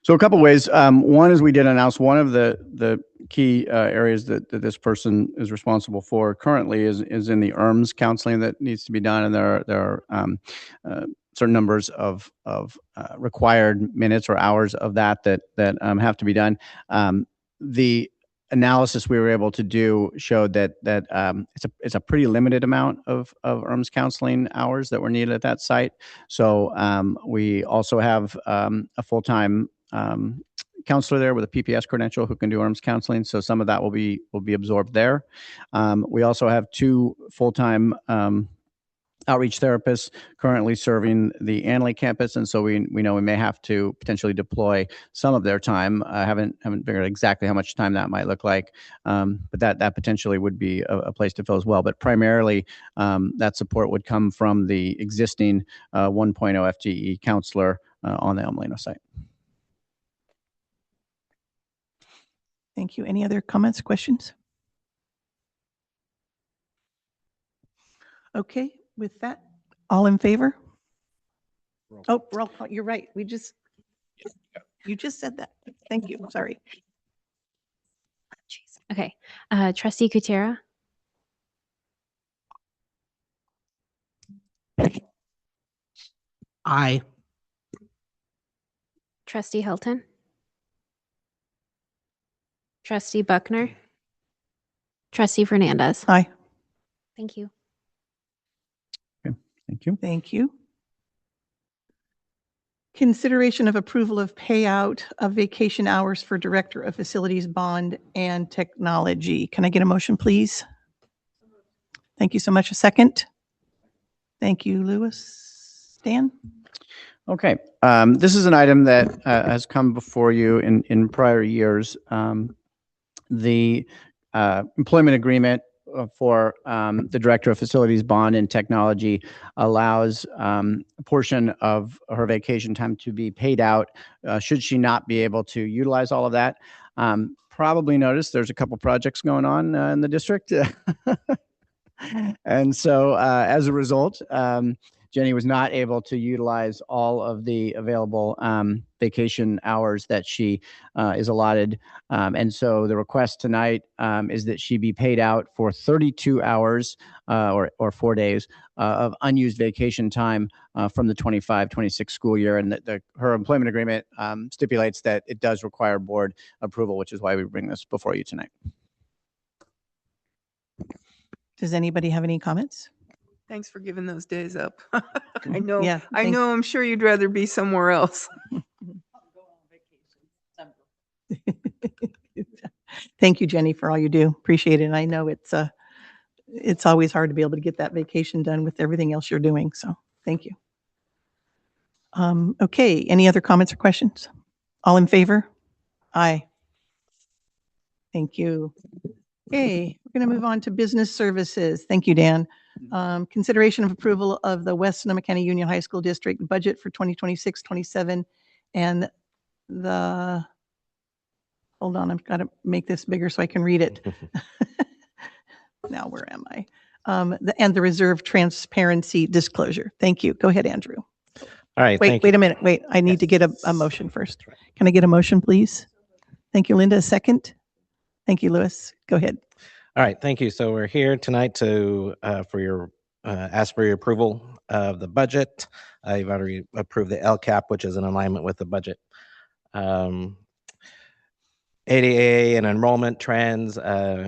So a couple ways. One is we did announce one of the key areas that this person is responsible for currently is in the ERMS counseling that needs to be done, and there are certain numbers of required minutes or hours of that have to be done. The analysis we were able to do showed that it's a pretty limited amount of ERMS counseling hours that were needed at that site. So we also have a full-time counselor there with a PPS credential who can do ERMS counseling. So some of that will be absorbed there. We also have 2 full-time outreach therapists currently serving the Annalee campus, and so we know we may have to potentially deploy some of their time. I haven't figured out exactly how much time that might look like, but that potentially would be a place to fill as well. But primarily, that support would come from the existing 1.0 FTE counselor on the El Molino site. Thank you. Any other comments, questions? Okay. With that, all in favor? Oh, roll call. You're right. You just said that. Thank you. Sorry. Okay. Trustee Kutera, Aye. Trustee Hilton, Trustee Buckner, Trustee Fernandez. Aye. Thank you. Thank you. Thank you. Consideration of approval of payout of vacation hours for Director of Facilities Bond and Technology. Can I get a motion, please? Thank you so much. A second. Thank you, Lewis. Dan? Okay, this is an item that has come before you in prior years. The employment agreement for the Director of Facilities Bond and Technology allows a portion of her vacation time to be paid out should she not be able to utilize all of that. Probably noticed there's a couple projects going on in the district. And so as a result, Jenny was not able to utilize all of the available vacation hours that she is allotted. And so the request tonight is that she be paid out for 32 hours or 4 days of unused vacation time from the 25-26 school year. And her employment agreement stipulates that it does require board approval, which is why we bring this before you tonight. Does anybody have any comments? Thanks for giving those days up. I know, Yeah, I thank- know, I'm sure you'd rather be somewhere else. Thank you, Jenny, for all you do. Appreciate it. And I know it's always hard to be able to get that vacation done with everything else you're doing. So thank you. Okay, any other comments or questions? All in favor? Aye. Thank you. Okay, we're going to move on to business services. Thank you, Dan. Consideration of approval of the West Sonoma County Union High School District budget for 2026-27 and the, hold on, I've got to make this bigger so I can read it. Now, where am I? And the reserve transparency disclosure. Thank you. Go ahead, Andrew. All right. Wait a minute. Wait, I need to get a motion first. Can I get a motion, please? Thank you, Linda. A second. Thank you, Lewis. Go ahead. All right. Thank you. So we're here tonight to ask for your approval of the budget. You've already approved the LCAP, which is in alignment with the budget. ADA and enrollment trends,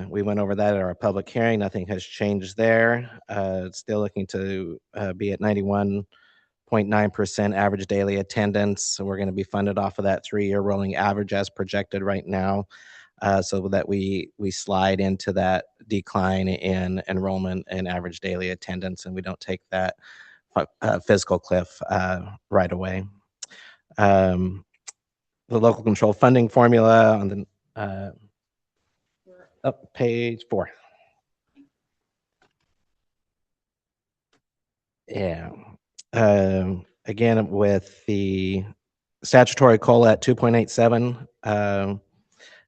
we went over that at our public hearing. Nothing has changed there. It's still looking to be at 91.9% average daily attendance. So we're going to be funded off of that 3-year rolling average as projected right now, so that we slide into that decline in enrollment and average daily attendance, and we don't take that physical cliff right away. The local control funding formula on the up page 4. Yeah. Again, with the statutory COLA at 2.87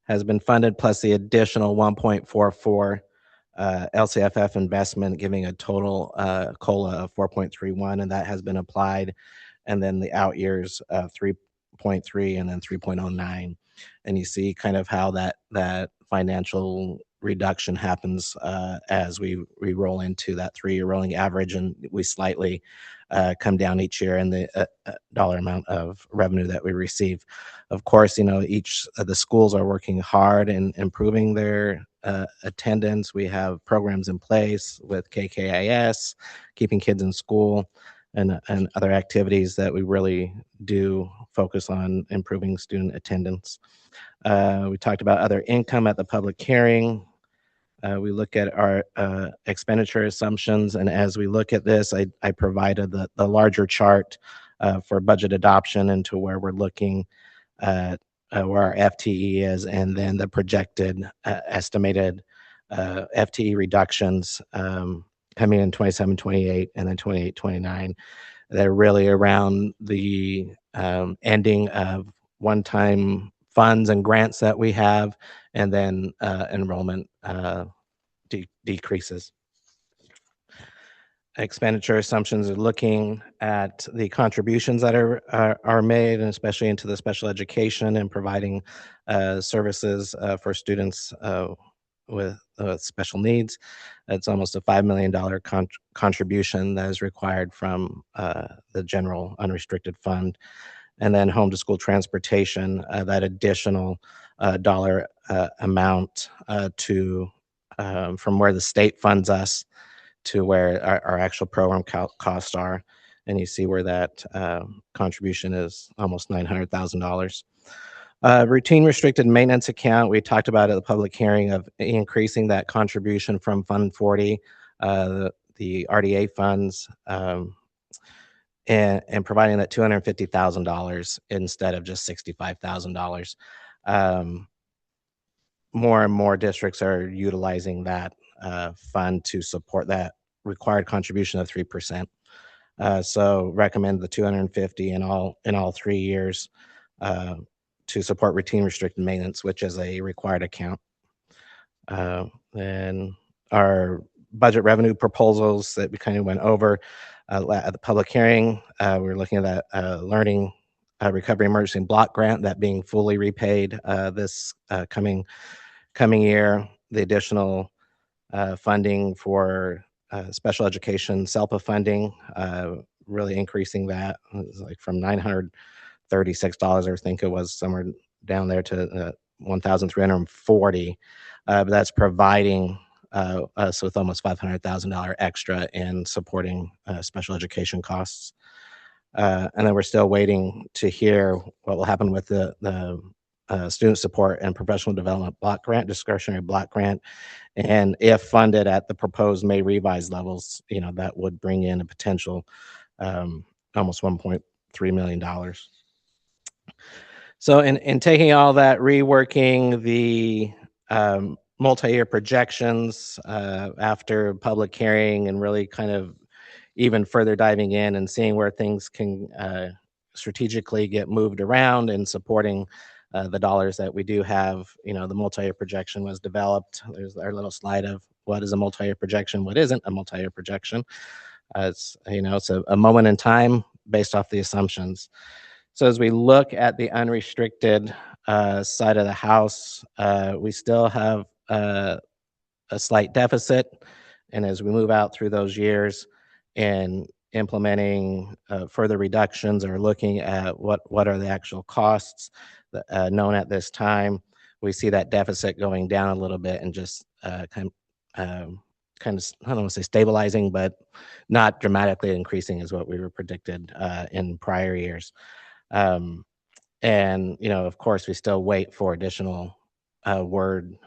has been funded, plus the additional 1.44 LCFF investment, giving a total COLA of 4.31, and that has been applied. And then the out years 3.3 and then 3.09. And you see kind of how that financial reduction happens as we roll into that 3-year rolling average, and we slightly come down each year in the dollar amount of revenue that we receive. Of course, you know, each of the schools are working hard in improving their attendance. We have programs in place with KKIS, keeping kids in school, and other activities that we really do focus on improving student attendance. We talked about other income at the public hearing. We look at our expenditure assumptions, and as we look at this, I provided the larger chart for budget adoption into where we're looking at where our FTE is, and then the projected estimated FTE reductions coming in 27, 28, and then 28, 29. They're really around the ending of one-time funds and grants that we have, and then enrollment decreases. expenditure assumptions are looking at the contributions that are made, and especially into the special education and providing services for students with special needs. It's almost a $5 million contribution that is required from the general unrestricted fund. And then home to school transportation, that additional dollar amount to from where the state funds us to where our actual program costs are. And you see where that contribution is almost $900,000. Routine restricted maintenance account, we talked about at the public hearing of increasing that contribution from Fund 40, the RDA funds, and providing that $250,000 instead of just $65,000. More and more districts are utilizing that fund to support that required contribution of 3%. So recommend the 250 in all 3 years to support routine restricted maintenance, which is a required account. And our budget revenue proposals that we kind of went over at the public hearing, we're looking at that learning recovery emergency block grant that being fully repaid this coming year. The additional funding for special education SELPA funding, really increasing that like from $936, I think it was, somewhere down there to $1,340. But that's providing us with almost $500,000 extra in supporting special education costs. And then we're still waiting to hear what will happen with the student support and professional development block grant, discretionary block grant. And if funded at the proposed May revise levels, that would bring in a potential almost $1.3 million. So in taking all that, reworking the multi-year projections after public hearing and really kind of even further diving in and seeing where things can strategically get moved around and supporting the dollars that we do have. The multi-year projection was developed. There's our little slide of what is a multi-year projection, what isn't a multi-year projection. It's a moment in time based off the assumptions. So as we look at the unrestricted side of the house, we still have a slight deficit. And as we move out through those years and implementing further reductions or looking at what are the actual costs known at this time, we see that deficit going down a little bit and just kind of, I don't want to say stabilizing, but not dramatically increasing is what we were predicted in prior years. And, of course, we still wait for additional word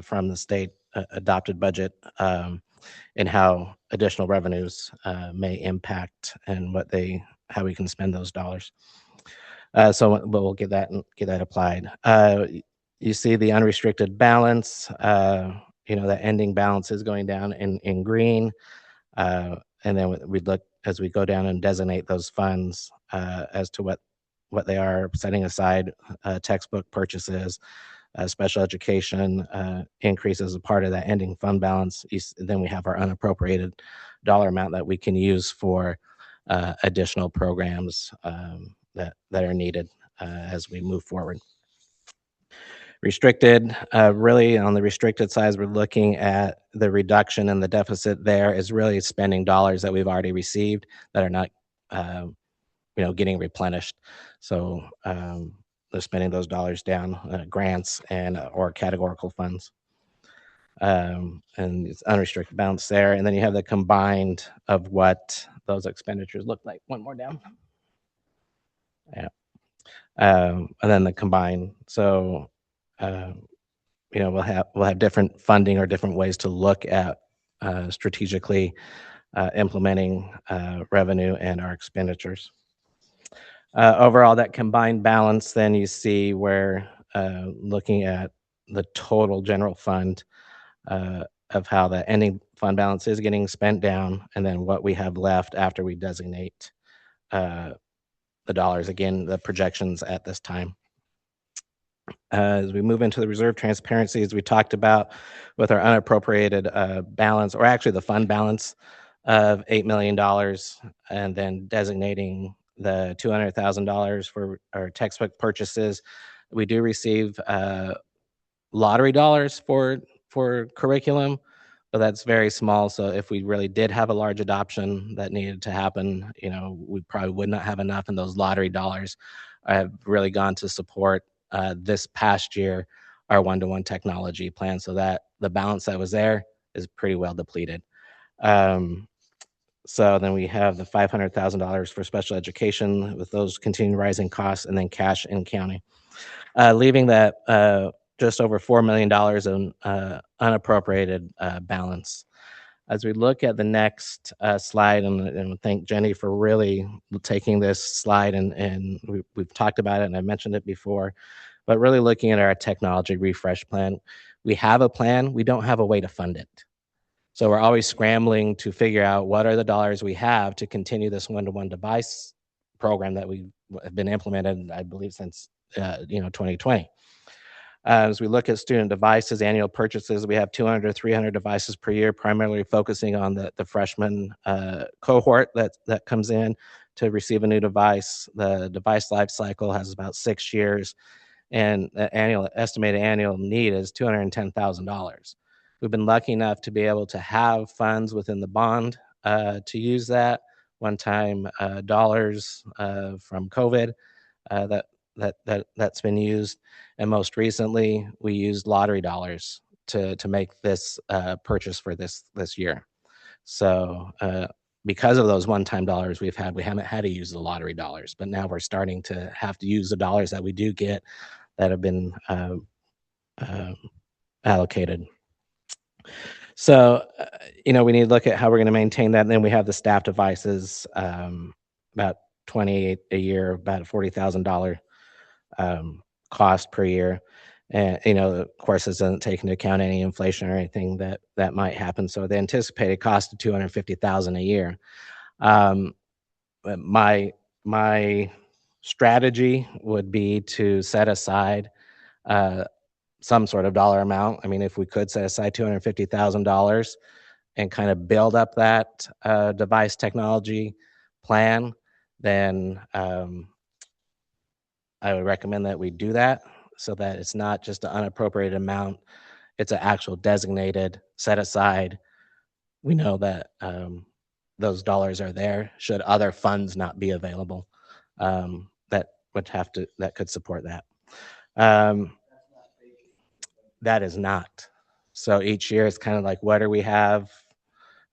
from the state adopted budget and how additional revenues may impact and how we can spend those dollars. But we'll get that applied. You see the unrestricted balance, the ending balance is going down in green. And then we look as we go down and designate those funds as to what they are, setting aside textbook purchases, special education increase as a part of that ending fund balance. Then we have our unappropriated dollar amount that we can use for additional programs that are needed as we move forward. Restricted, really on the restricted side, we're looking at the reduction in the deficit there is really spending dollars that we've already received that are not getting replenished. So they're spending those dollars down, grants and or categorical funds. And it's unrestricted balance there. And then you have the combined of what those expenditures look like. One more down. Yeah. And then the combined. So we'll have different funding or different ways to look at strategically implementing revenue and our expenditures. Overall, that combined balance, then you see where looking at the total general fund of how the ending fund balance is getting spent down, and then what we have left after we designate the dollars, again, the projections at this time. As we move into the reserve transparency, as we talked about with our unappropriated balance, or actually the fund balance, of $8 million, and then designating the $200,000 for our textbook purchases. We do receive lottery dollars for curriculum, but that's very small. So if we really did have a large adoption that needed to happen, we probably would not have enough, and those lottery dollars have really gone to support this past year our one-to-one technology plan, so that the balance that was there is pretty well depleted. So then we have the $500,000 for special education with those continuing rising costs, and then cash in county, leaving that just over $4 million in unappropriated balance. As we look at the next slide, and thank Jenny for really taking this slide, and we've talked about it, and I mentioned it before, but really looking at our technology refresh plan. We have a plan, we don't have a way to fund it. So we're always scrambling to figure out what are the dollars we have to continue this one-to-one device program that we have been implemented, I believe, since 2020. As we look at student devices, annual purchases, we have 200 to 300 devices per year, primarily focusing on the freshman cohort that comes in to receive a new device. The device life cycle has about 6 years, and the estimated annual need is $210,000. We've been lucky enough to be able to have funds within the bond to use that one-time dollars from COVID that's been used, and most recently we used lottery dollars to make this purchase for this year. So because of those one-time dollars we haven't had to use the lottery dollars, but now we're starting to have to use the dollars that we do get that have been allocated. So, we need to look at how we're going to maintain that. And then we have the staff devices, about 28 a year, about a $40,000 cost per year. And, of course, this doesn't take into account any inflation or anything that might happen. So the anticipated cost of $250,000 a year. My strategy would be to set aside some sort of dollar amount. I mean, if we could set aside $250,000 and kind of build up that device technology plan, then I would recommend that we do that, so that it's not just an unappropriated amount, it's an actual designated set aside. We know that those dollars are there should other funds not be available that could support that. That is not. So each year it's kind of like, what do we have?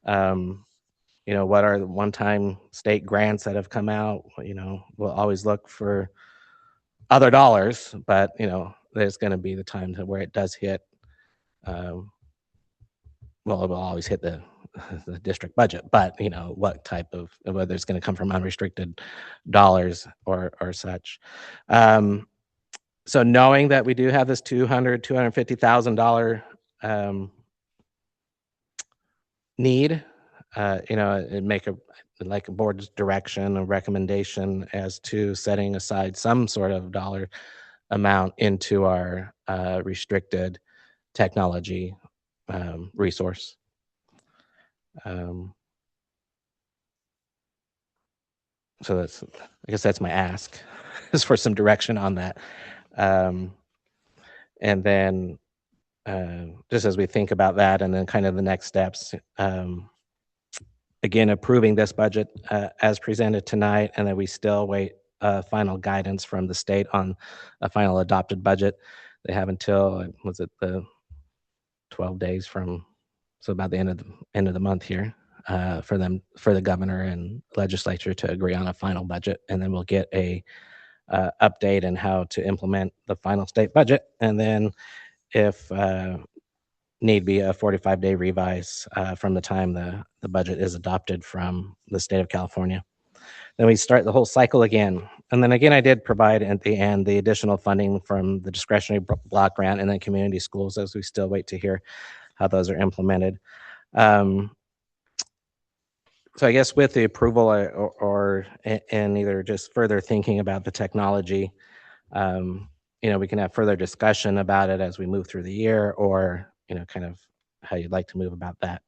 What are the one-time state grants that have come out? We'll always look for other dollars, but there's going to be the time where it does hit. Well, it will always hit the district budget, but what type of, whether it's going to come from unrestricted dollars or such. So knowing that we do have this $250,000 need, it make a board's direction, a recommendation as to setting aside some sort of dollar amount into our restricted technology resource. So I guess that's my ask, is for some direction on that. And then just as we think about that, and then kind of the next steps, again, approving this budget as presented tonight, and then we still wait final guidance from the state on a final adopted budget. They have until, was it the 12 days from, so about the end of the month here, for the governor and legislature to agree on a final budget, and then we'll get a update on how to implement the final state budget, and then if need be, a 45-day revise from the time the budget is adopted from the state of California. Then we start the whole cycle again. And then again, I did provide at the end the additional funding from the discretionary block grant and then community schools, as we still wait to hear how those are implemented. So I guess with the approval and either just further thinking about the technology, we can have further discussion about it as we move through the year, or kind of how you'd like to move about that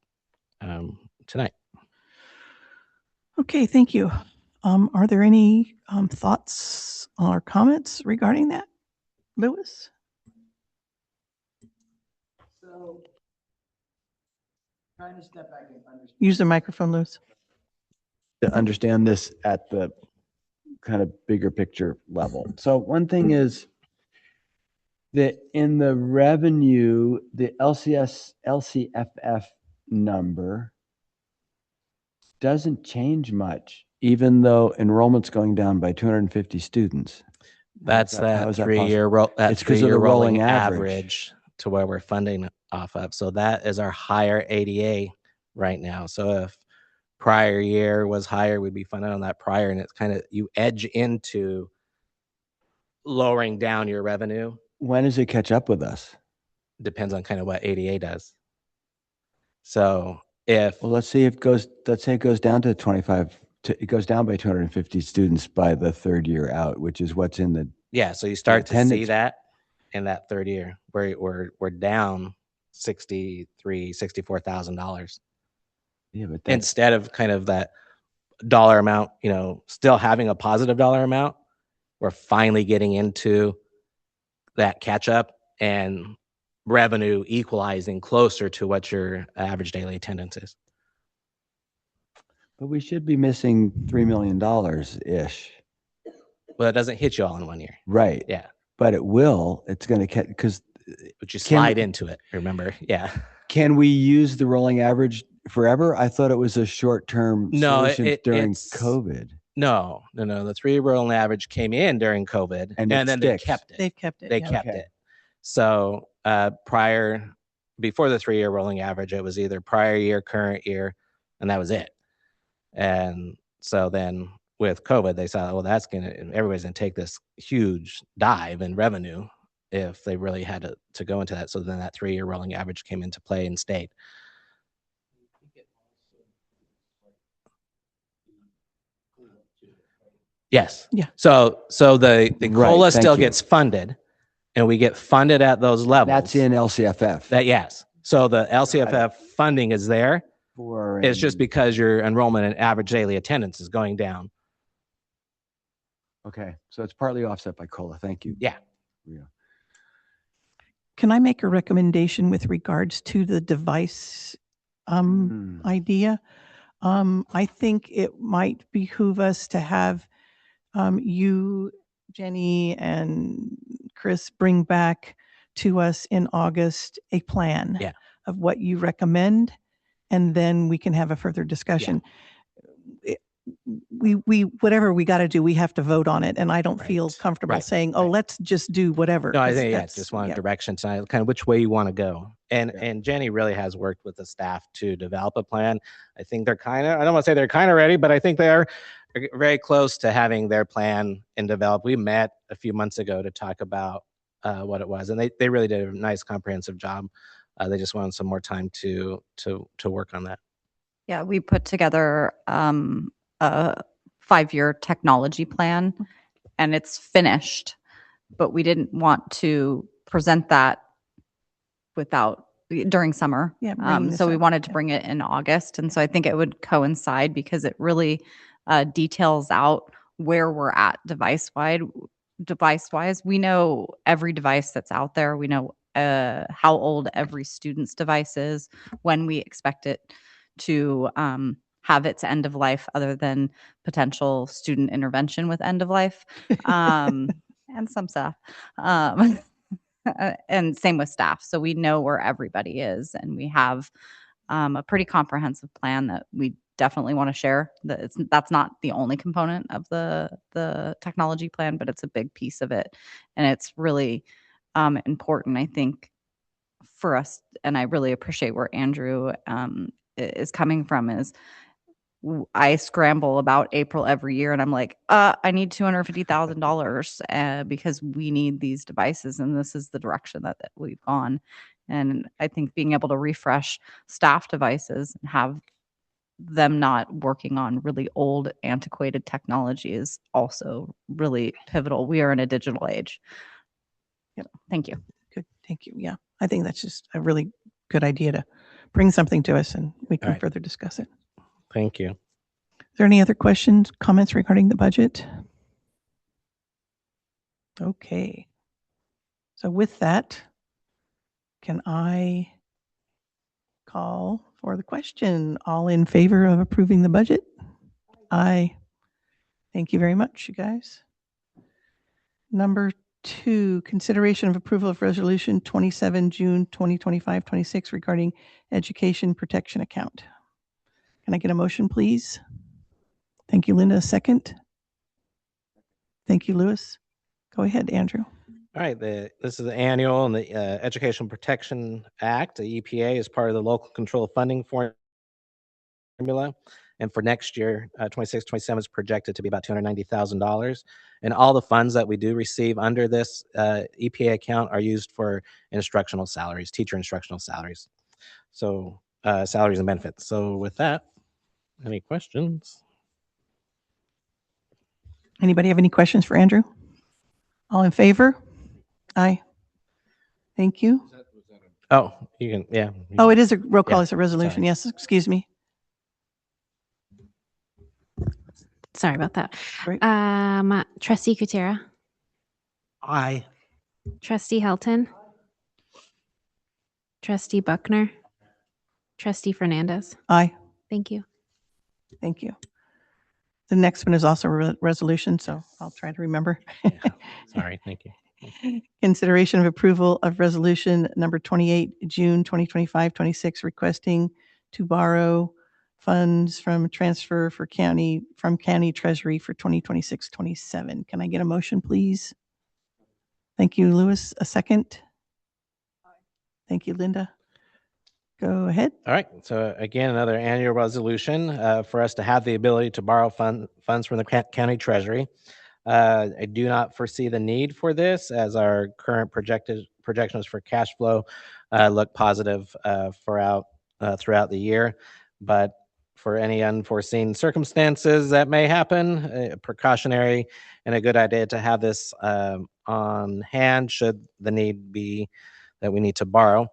tonight. Okay, thank you. Are there any thoughts or comments regarding that? Lewis? So, trying to step back and understand. Use the microphone, Lewis. To understand this at the kind of bigger picture level. So one thing is that in the revenue, the LCFF number doesn't change much, even though enrollment's going down by 250 students. That's how that is that three-year It's 'cause of the three-year rolling rolling average. average to where we're funding off of. So that is our higher ADA right now. So if prior year was higher, we'd be funded on that prior, and it's kind of you edge into lowering down your revenue. When does it catch up with us? Depends on kind of what ADA does. So if Well, let's say it goes down to 25, it goes down by 250 students by the third year out, which is what's in the yeah, so you start to see attendance. that in that third year where we're down $64,000 Yeah, but that's, instead of kind of that dollar amount, still having a positive dollar amount. We're finally getting into that catch up and revenue equalizing closer to what your average daily attendance is. but we should be missing $3 million ish. Well, it doesn't hit you all in 1 year. Right. Yeah. But it will. It's going to catch because. But you slide into it, remember? Yeah. Can we use the rolling average forever? I thought it was a short-term solution during COVID. No. The 3-year rolling average came in during COVID, And then it they sticks. kept it. They've kept it. They yeah. kept Okay. it. So before the 3-year rolling average, it was either prior year, current year, and that was it. And so then with COVID, they saw, well, everybody's gonna take this huge dive in revenue if they really had to go into that. So then that 3-year rolling average came into play and stayed. Yes. Yeah. So the Right, COLA thank still you. gets funded, and we get funded at those levels. That's in LCFF. Yes. So the LCFF funding is there. It's just because your enrollment and average daily attendance is going down. Okay. So it's partly offset by COLA. Thank you. Yeah. Can I make a recommendation with regards to the device idea? I think it might behoove us to have you, Jenny, and Chris bring back to us in August a plan of what you recommend, and then we can have a further discussion. We whatever we got to do, we have to vote on it, and I don't feel comfortable saying, "Oh, let's just do whatever." No, I 'cause think that's- just want direction tonight, kind of which way you want to go. And Jenny really has worked with the staff to develop a plan. I think they're I don't want to say they're kind of ready, but I think they are very close to having their plan and developed. We met a few months ago to talk about what it was, and they really did a nice comprehensive job. They just wanted some more time to work on that. Yeah, we put together a 5-year technology plan, and it's finished, but we didn't want to present that during summer. Yeah, bringing this So we up, wanted to bring it in August, and so I think it would coincide because it really details out where we're at device-wise. We know every device that's out there. We know how old every student's device is, when we expect it to have its end of life, other than potential student intervention with end of life, and some stuff. And same with staff. So we know where everybody is, and we have a pretty comprehensive plan that we definitely want to share. That's not the only component of the technology plan, but it's a big piece of it, and it's really important, I think, for us. And I really appreciate where Andrew is coming from. Is I scramble about April every year, and I'm like, I need $250,000 because we need these devices, and this is the direction that we've gone. And I think being able to refresh staff devices and have them not working on really old, antiquated technology is also really pivotal. We are in a digital age. Thank you. Good, thank you. Yeah, I think that's just a really good idea to bring something to us, and we can further discuss it. Thank you. there any other questions, comments regarding the budget? Okay. So with that, can I call for the question? All in favor of approving the budget? Aye. Thank you very much, you guys. Number 2, consideration of approval of resolution 27 June 2025-26 regarding education protection account. Can I get a motion, please? Thank you, Linda. A second. Thank you, Louis. Go ahead, Andrew. All right, this is the annual and the Education Protection Act. The EPA is part of the local control funding formula. And for next year, 26-27 is projected to be about $290,000. And all the funds that we do receive under this EPA account are used for instructional salaries, teacher instructional salaries. So salaries and benefits. So with that, any questions? Anybody have any questions for Andrew? All in favor? Aye. Thank you. Oh, you can, yeah. Oh, it is a roll call. Yeah, It's a resolution. sorry. Yes, excuse me. Sorry about that. Great. Trustee Kutera, Aye. Trustee Helton, Trustee Buckner, Trustee Fernandez. Aye. Thank you. Thank you. The next one is also a resolution, so I'll try to remember. Sorry, thank you. Consideration of approval of resolution number 28, June 2025-26, requesting to borrow funds from transfer for county treasury for 2026-27. Can I get a motion, please? Thank you, Louis. A second. Thank you, Linda. Go ahead. All right. So again, another annual resolution for us to have the ability to borrow funds from the county treasury. I do not foresee the need for this, as our current projections for cash flow look positive throughout the year. But for any unforeseen circumstances that may happen, precautionary and a good idea to have this on hand should the need be that we need to borrow.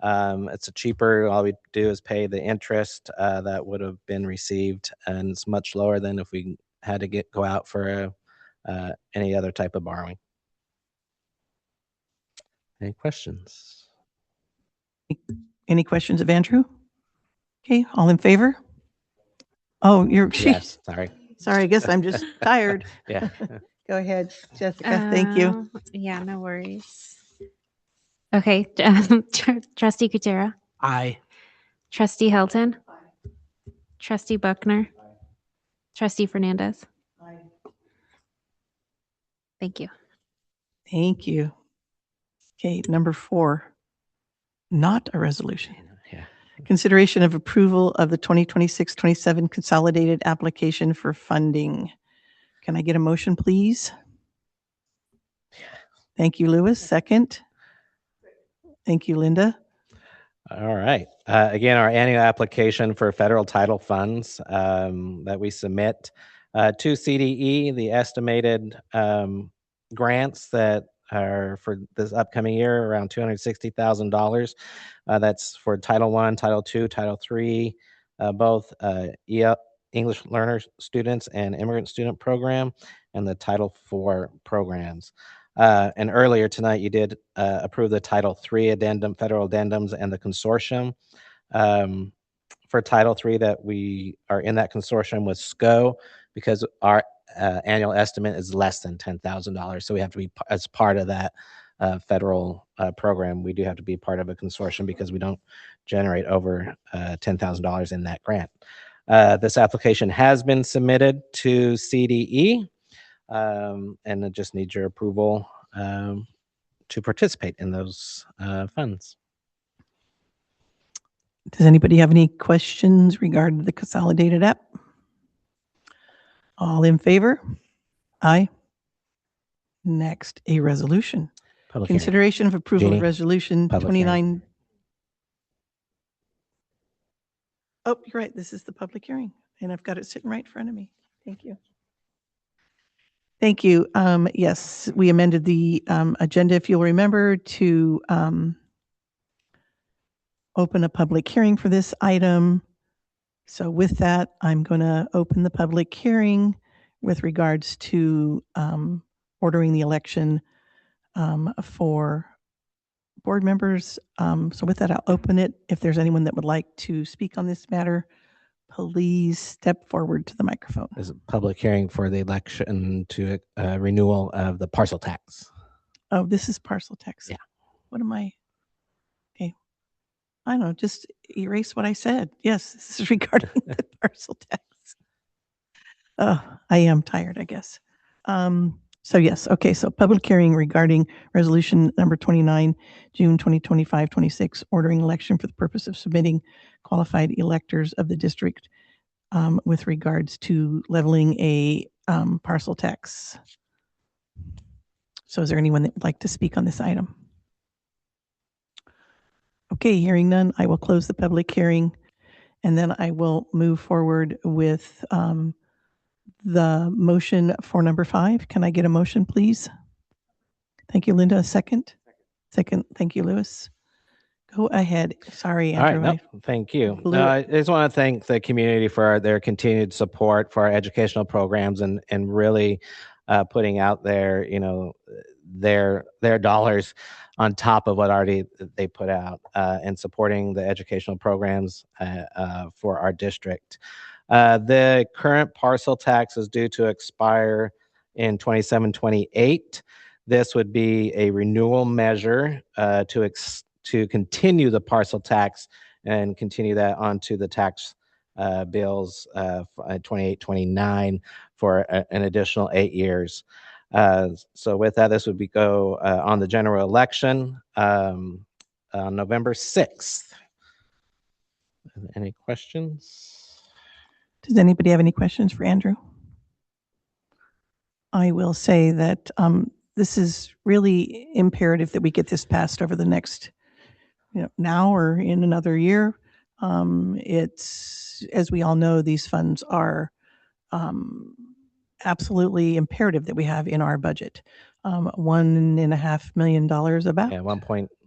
It's a cheaper, all we do is pay the interest that would have been received, and it's much lower than if we had to go out for any other type of borrowing. Any questions? Any questions of Andrew? Okay, all in favor? Oh, Yes, sorry. Sorry, I guess I'm just tired. Yeah. Go ahead, Jessica. Thank you. Yeah, no worries. Okay, Trustee Kutera, Aye. Trustee Helton, Trustee Buckner, Trustee Fernandez. Thank you. Thank you. Okay, number 4, not a resolution. Yeah. Consideration of approval of the 2026-27 consolidated application for funding. Can I get a motion, please? Thank you, Louis. Second. Thank you, Linda. All right. Again, our annual application for federal title funds that we submit to CDE, the estimated grants that are for this upcoming year, around $260,000. That's for Title I, Title II, Title III, both English learner students and immigrant student program, and the Title IV programs. And earlier tonight, you did approve the Title III addendum, federal addendums, and the consortium. For Title III, that we are in that consortium with SCO, because our annual estimate is less than $10,000. So we have to be, as part of that federal program, we do have to be part of a consortium because we don't generate over $10,000 in that grant. This application has been submitted to CDE. And it just needs your approval to participate in those funds. Does anybody have any questions regarding the consolidated app? All in favor? Aye. Next, a resolution. Public hearing. Consideration of approval Jeannie, of resolution public 29. Oh, you're right. This is the public hearing, and I've got it sitting right in front of me. Thank you. Thank you. Yes, we amended the agenda, if you'll remember, to open a public hearing for this item. So with that, I'm going to open the public hearing with regards to ordering the election for board members. So with that, I'll open it. If there's anyone that would like to speak on this matter, please step forward to the microphone. There's a public hearing for the election to renewal of the parcel tax. Oh, this is parcel tax. Yeah. What am I? Okay. I don't know, just erase what I said. Yes, this is regarding the parcel tax. Oh, I am tired, I guess. So yes, okay, so public hearing regarding resolution number 29, June 2025-26, ordering election for the purpose of submitting qualified electors of the district with regards to leveling a parcel tax. So is there anyone that would like to speak on this item? Okay, hearing none, I will close the public hearing, and then I will move forward with the motion for number 5. Can I get a motion, please? Thank you, Linda. A second? Second. Thank you, Lewis. Go ahead. Sorry, All right, Andrew. no, thank you. blew No, it. I just want to thank the community for their continued support for our educational programs and really putting out their, their dollars on top of what already they put out and supporting the educational programs for our district. The current parcel tax is due to expire in 27-28. This would be a renewal measure to continue the parcel tax and continue that onto the tax bills 28-29 for an additional 8 years. So with that, this would go on the general election on November 6th. Any questions? Does anybody have any questions for Andrew? I will say that this is really imperative that we get this passed over the next, now or in another year. It's, as we all know, these funds are absolutely imperative that we have in our budget. $1.5 million about. Yeah,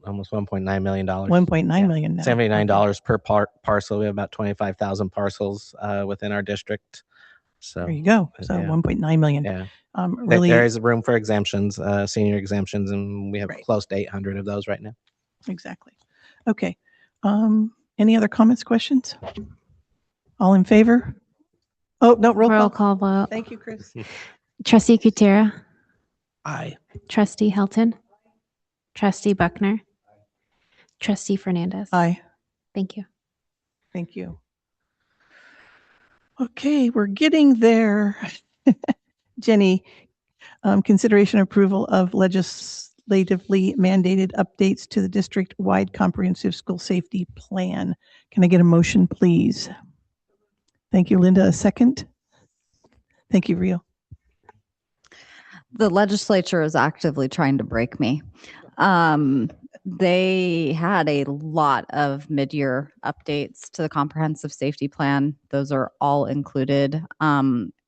almost $1.9 million. $1.9 million now. $79 per parcel. We have about 25,000 parcels within our district. So there you go. So yeah. 1.9 million. Yeah. Really, there is room for exemptions, senior exemptions, and we have close to 800 of those right now. Exactly. Okay. Any other comments, questions? All in favor? Oh, no, roll call vote. Thank you, Chris. Trustee Kutera. Aye. Trustee Helton. Trustee Buckner. Trustee Fernandez. Aye. Thank you. Thank you. Okay, we're getting there. Jenny, consideration approval of legislatively mandated updates to the district-wide comprehensive school safety plan. Can I get a motion, please? Thank you, Linda. A second? Thank you, Rio. The legislature is actively trying to break me. They had a lot of mid-year updates to the comprehensive safety plan. Those are all included.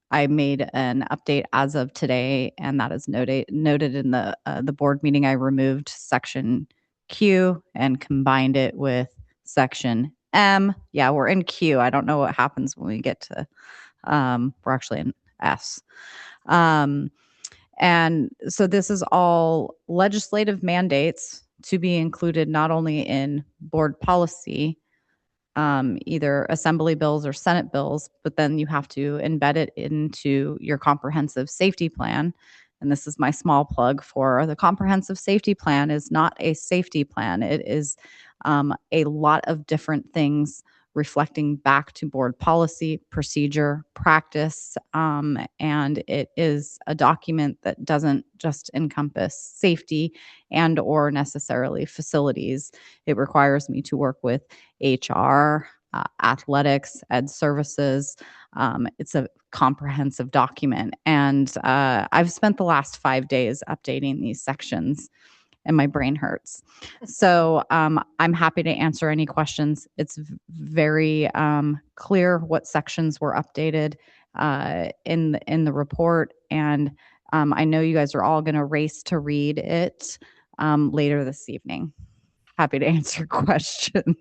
I made an update as of today, and that is noted in the board meeting. I removed section Q and combined it with section M. Yeah, we're in Q. I don't know what happens when we get to, we're actually in S. And so this is all legislative mandates to be included not only in board policy, either assembly bills or Senate bills, but then you have to embed it into your comprehensive safety plan. And this is my small plug for the comprehensive safety plan is not a safety plan. It is a lot of different things reflecting back to board policy, procedure, practice, and it is a document that doesn't just encompass safety and or necessarily facilities. It requires me to work with HR, athletics, ed services. It's a comprehensive document, and I've spent the last 5 days updating these sections, and my brain hurts. So I'm happy to answer any questions. It's very clear what sections were updated in the report, and I know you guys are all going to race to read it later this evening. Happy to answer questions.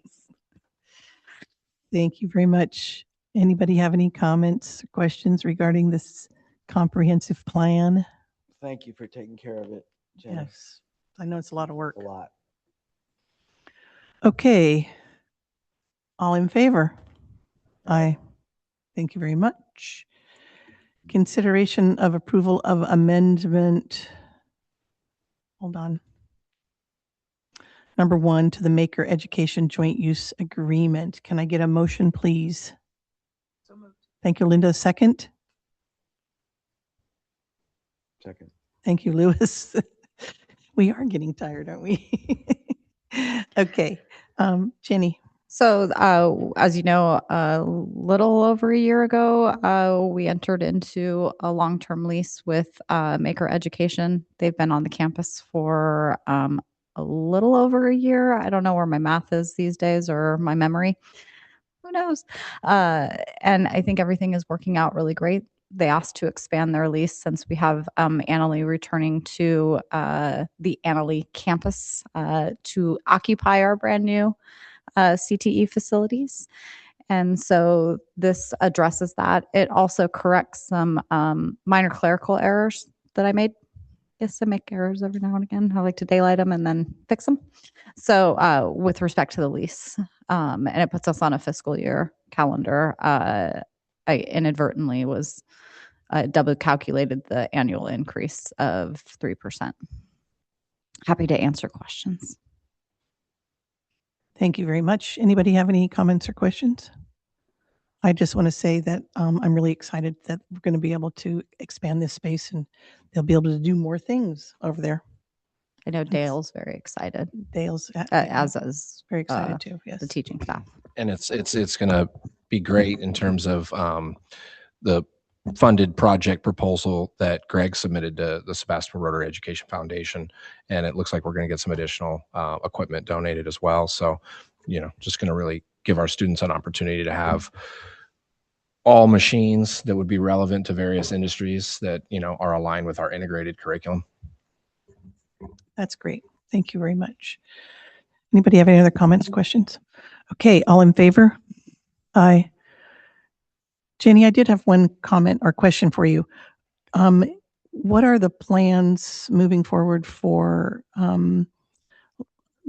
Thank you very much. Anybody have any comments or questions regarding this comprehensive plan? Thank you for taking care of it, Jenna. Yes, I know it's a lot of work. A lot. Okay. All in favor? Aye. Thank you very much. Consideration of approval of amendment. Hold on. Number 1 to the Maker Education Joint Use Agreement. Can I get a motion, please? So moved. Thank you, Linda. Second. Second. Thank you, Lewis. We are getting tired, aren't we? Okay. Jenny. So, as you know, a little over a year ago, we entered into a long-term lease with Maker Education. They've been on the campus for a little over a year. I don't know where my math is these days or my memory. Who knows? And I think everything is working out really great. They asked to expand their lease since we have Annalee returning to the Annalee campus to occupy our brand new CTE facilities. And so this addresses that. It also corrects some minor clerical errors that I made. Yes, I make errors every now and again. I like to daylight them and then fix them. So with respect to the lease, and it puts us on a fiscal year calendar, I inadvertently was double calculated the annual increase of 3%. Happy to answer questions. Thank you very much. Anybody have any comments or questions? I just want to say that I'm really excited that we're going to be able to expand this space and they'll be able to do more things over there. I know Dale's very excited. Dale's as is very excited too. Yes, the teaching staff. And it's going to be great in terms of the funded project proposal that Greg submitted to the Sebastopol Rotary Education Foundation. And it looks like we're going to get some additional equipment donated as well. So, just going to really give our students an opportunity to have all machines that would be relevant to various industries that, are aligned with our integrated curriculum. That's great. Thank you very much. Anybody have any other comments, questions? Okay, all in favor? Aye. Jenny, I did have one comment or question for you. What are the plans moving forward for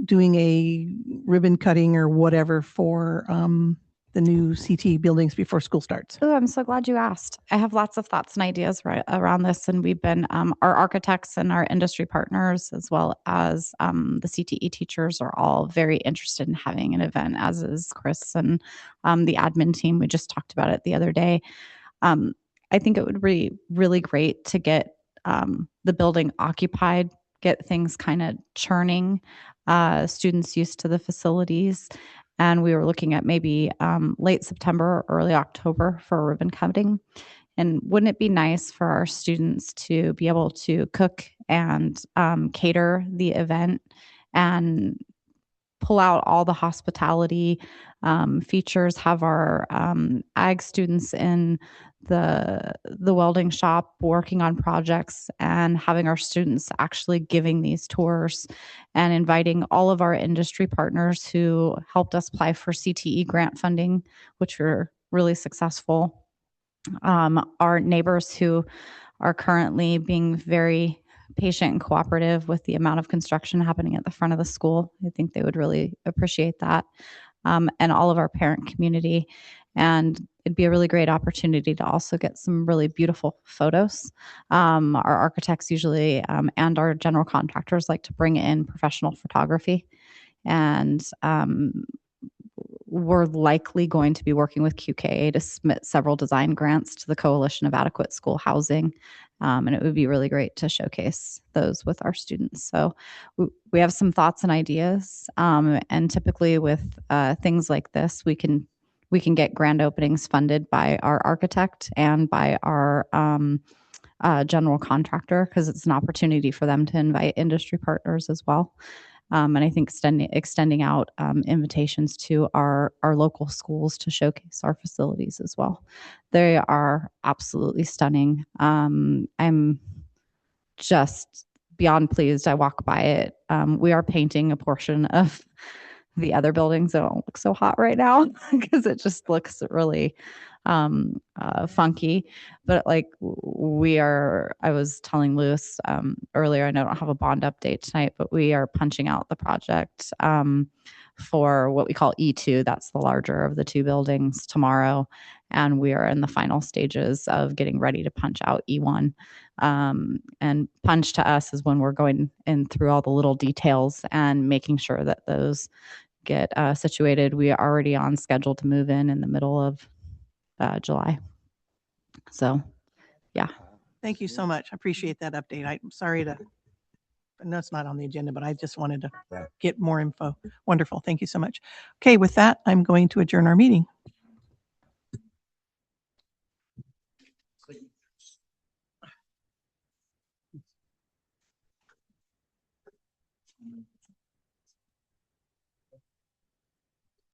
doing a ribbon cutting or whatever for the new CT buildings before school starts? Oh, I'm so glad you asked. I have lots of thoughts and ideas around this, and we've been our architects and our industry partners, as well as the CTE teachers, are all very interested in having an event, as is Chris and the admin team. We just talked about it the other day. I think it would be really great to get the building occupied, get things kind of churning, students used to the facilities. And we were looking at maybe late September, early October for a ribbon cutting. And wouldn't it be nice for our students to be able to cook and cater the event and pull out all the hospitality features, have our ag students in the welding shop working on projects, and having our students actually giving these tours, and inviting all of our industry partners who helped us apply for CTE grant funding, which were really successful. Our neighbors who are currently being very patient and cooperative with the amount of construction happening at the front of the school. I think they would really appreciate that. And all of our parent community. And it'd be a really great opportunity to also get some really beautiful photos. Our architects usually and our general contractors like to bring in professional photography. And we're likely going to be working with QKA to submit several design grants to the Coalition of Adequate School Housing. And it would be really great to showcase those with our students. So we have some thoughts and ideas. And typically with things like this, we can get grand openings funded by our architect and by our general contractor, because it's an opportunity for them to invite industry partners as well. And I think extending out invitations to our local schools to showcase our facilities as well. They are absolutely stunning. I'm just beyond pleased. I walk by it. We are painting a portion of the other buildings that don't look so hot right now because it just looks really funky, but like I was telling Lewis earlier, I don't have a bond update tonight, but we are punching out the project for what we call E2. That's the larger of the two buildings tomorrow. And we are in the final stages of getting ready to punch out E1. And punch to us is when we're going in through all the little details and making sure that those get situated. We are already on schedule to move in the middle of July. So, yeah. Thank you so much. I appreciate that update. I'm sorry to, I know it's not on the agenda, but I just wanted to get more info. Wonderful. Thank you so much. Okay, with that, I'm going to adjourn our meeting.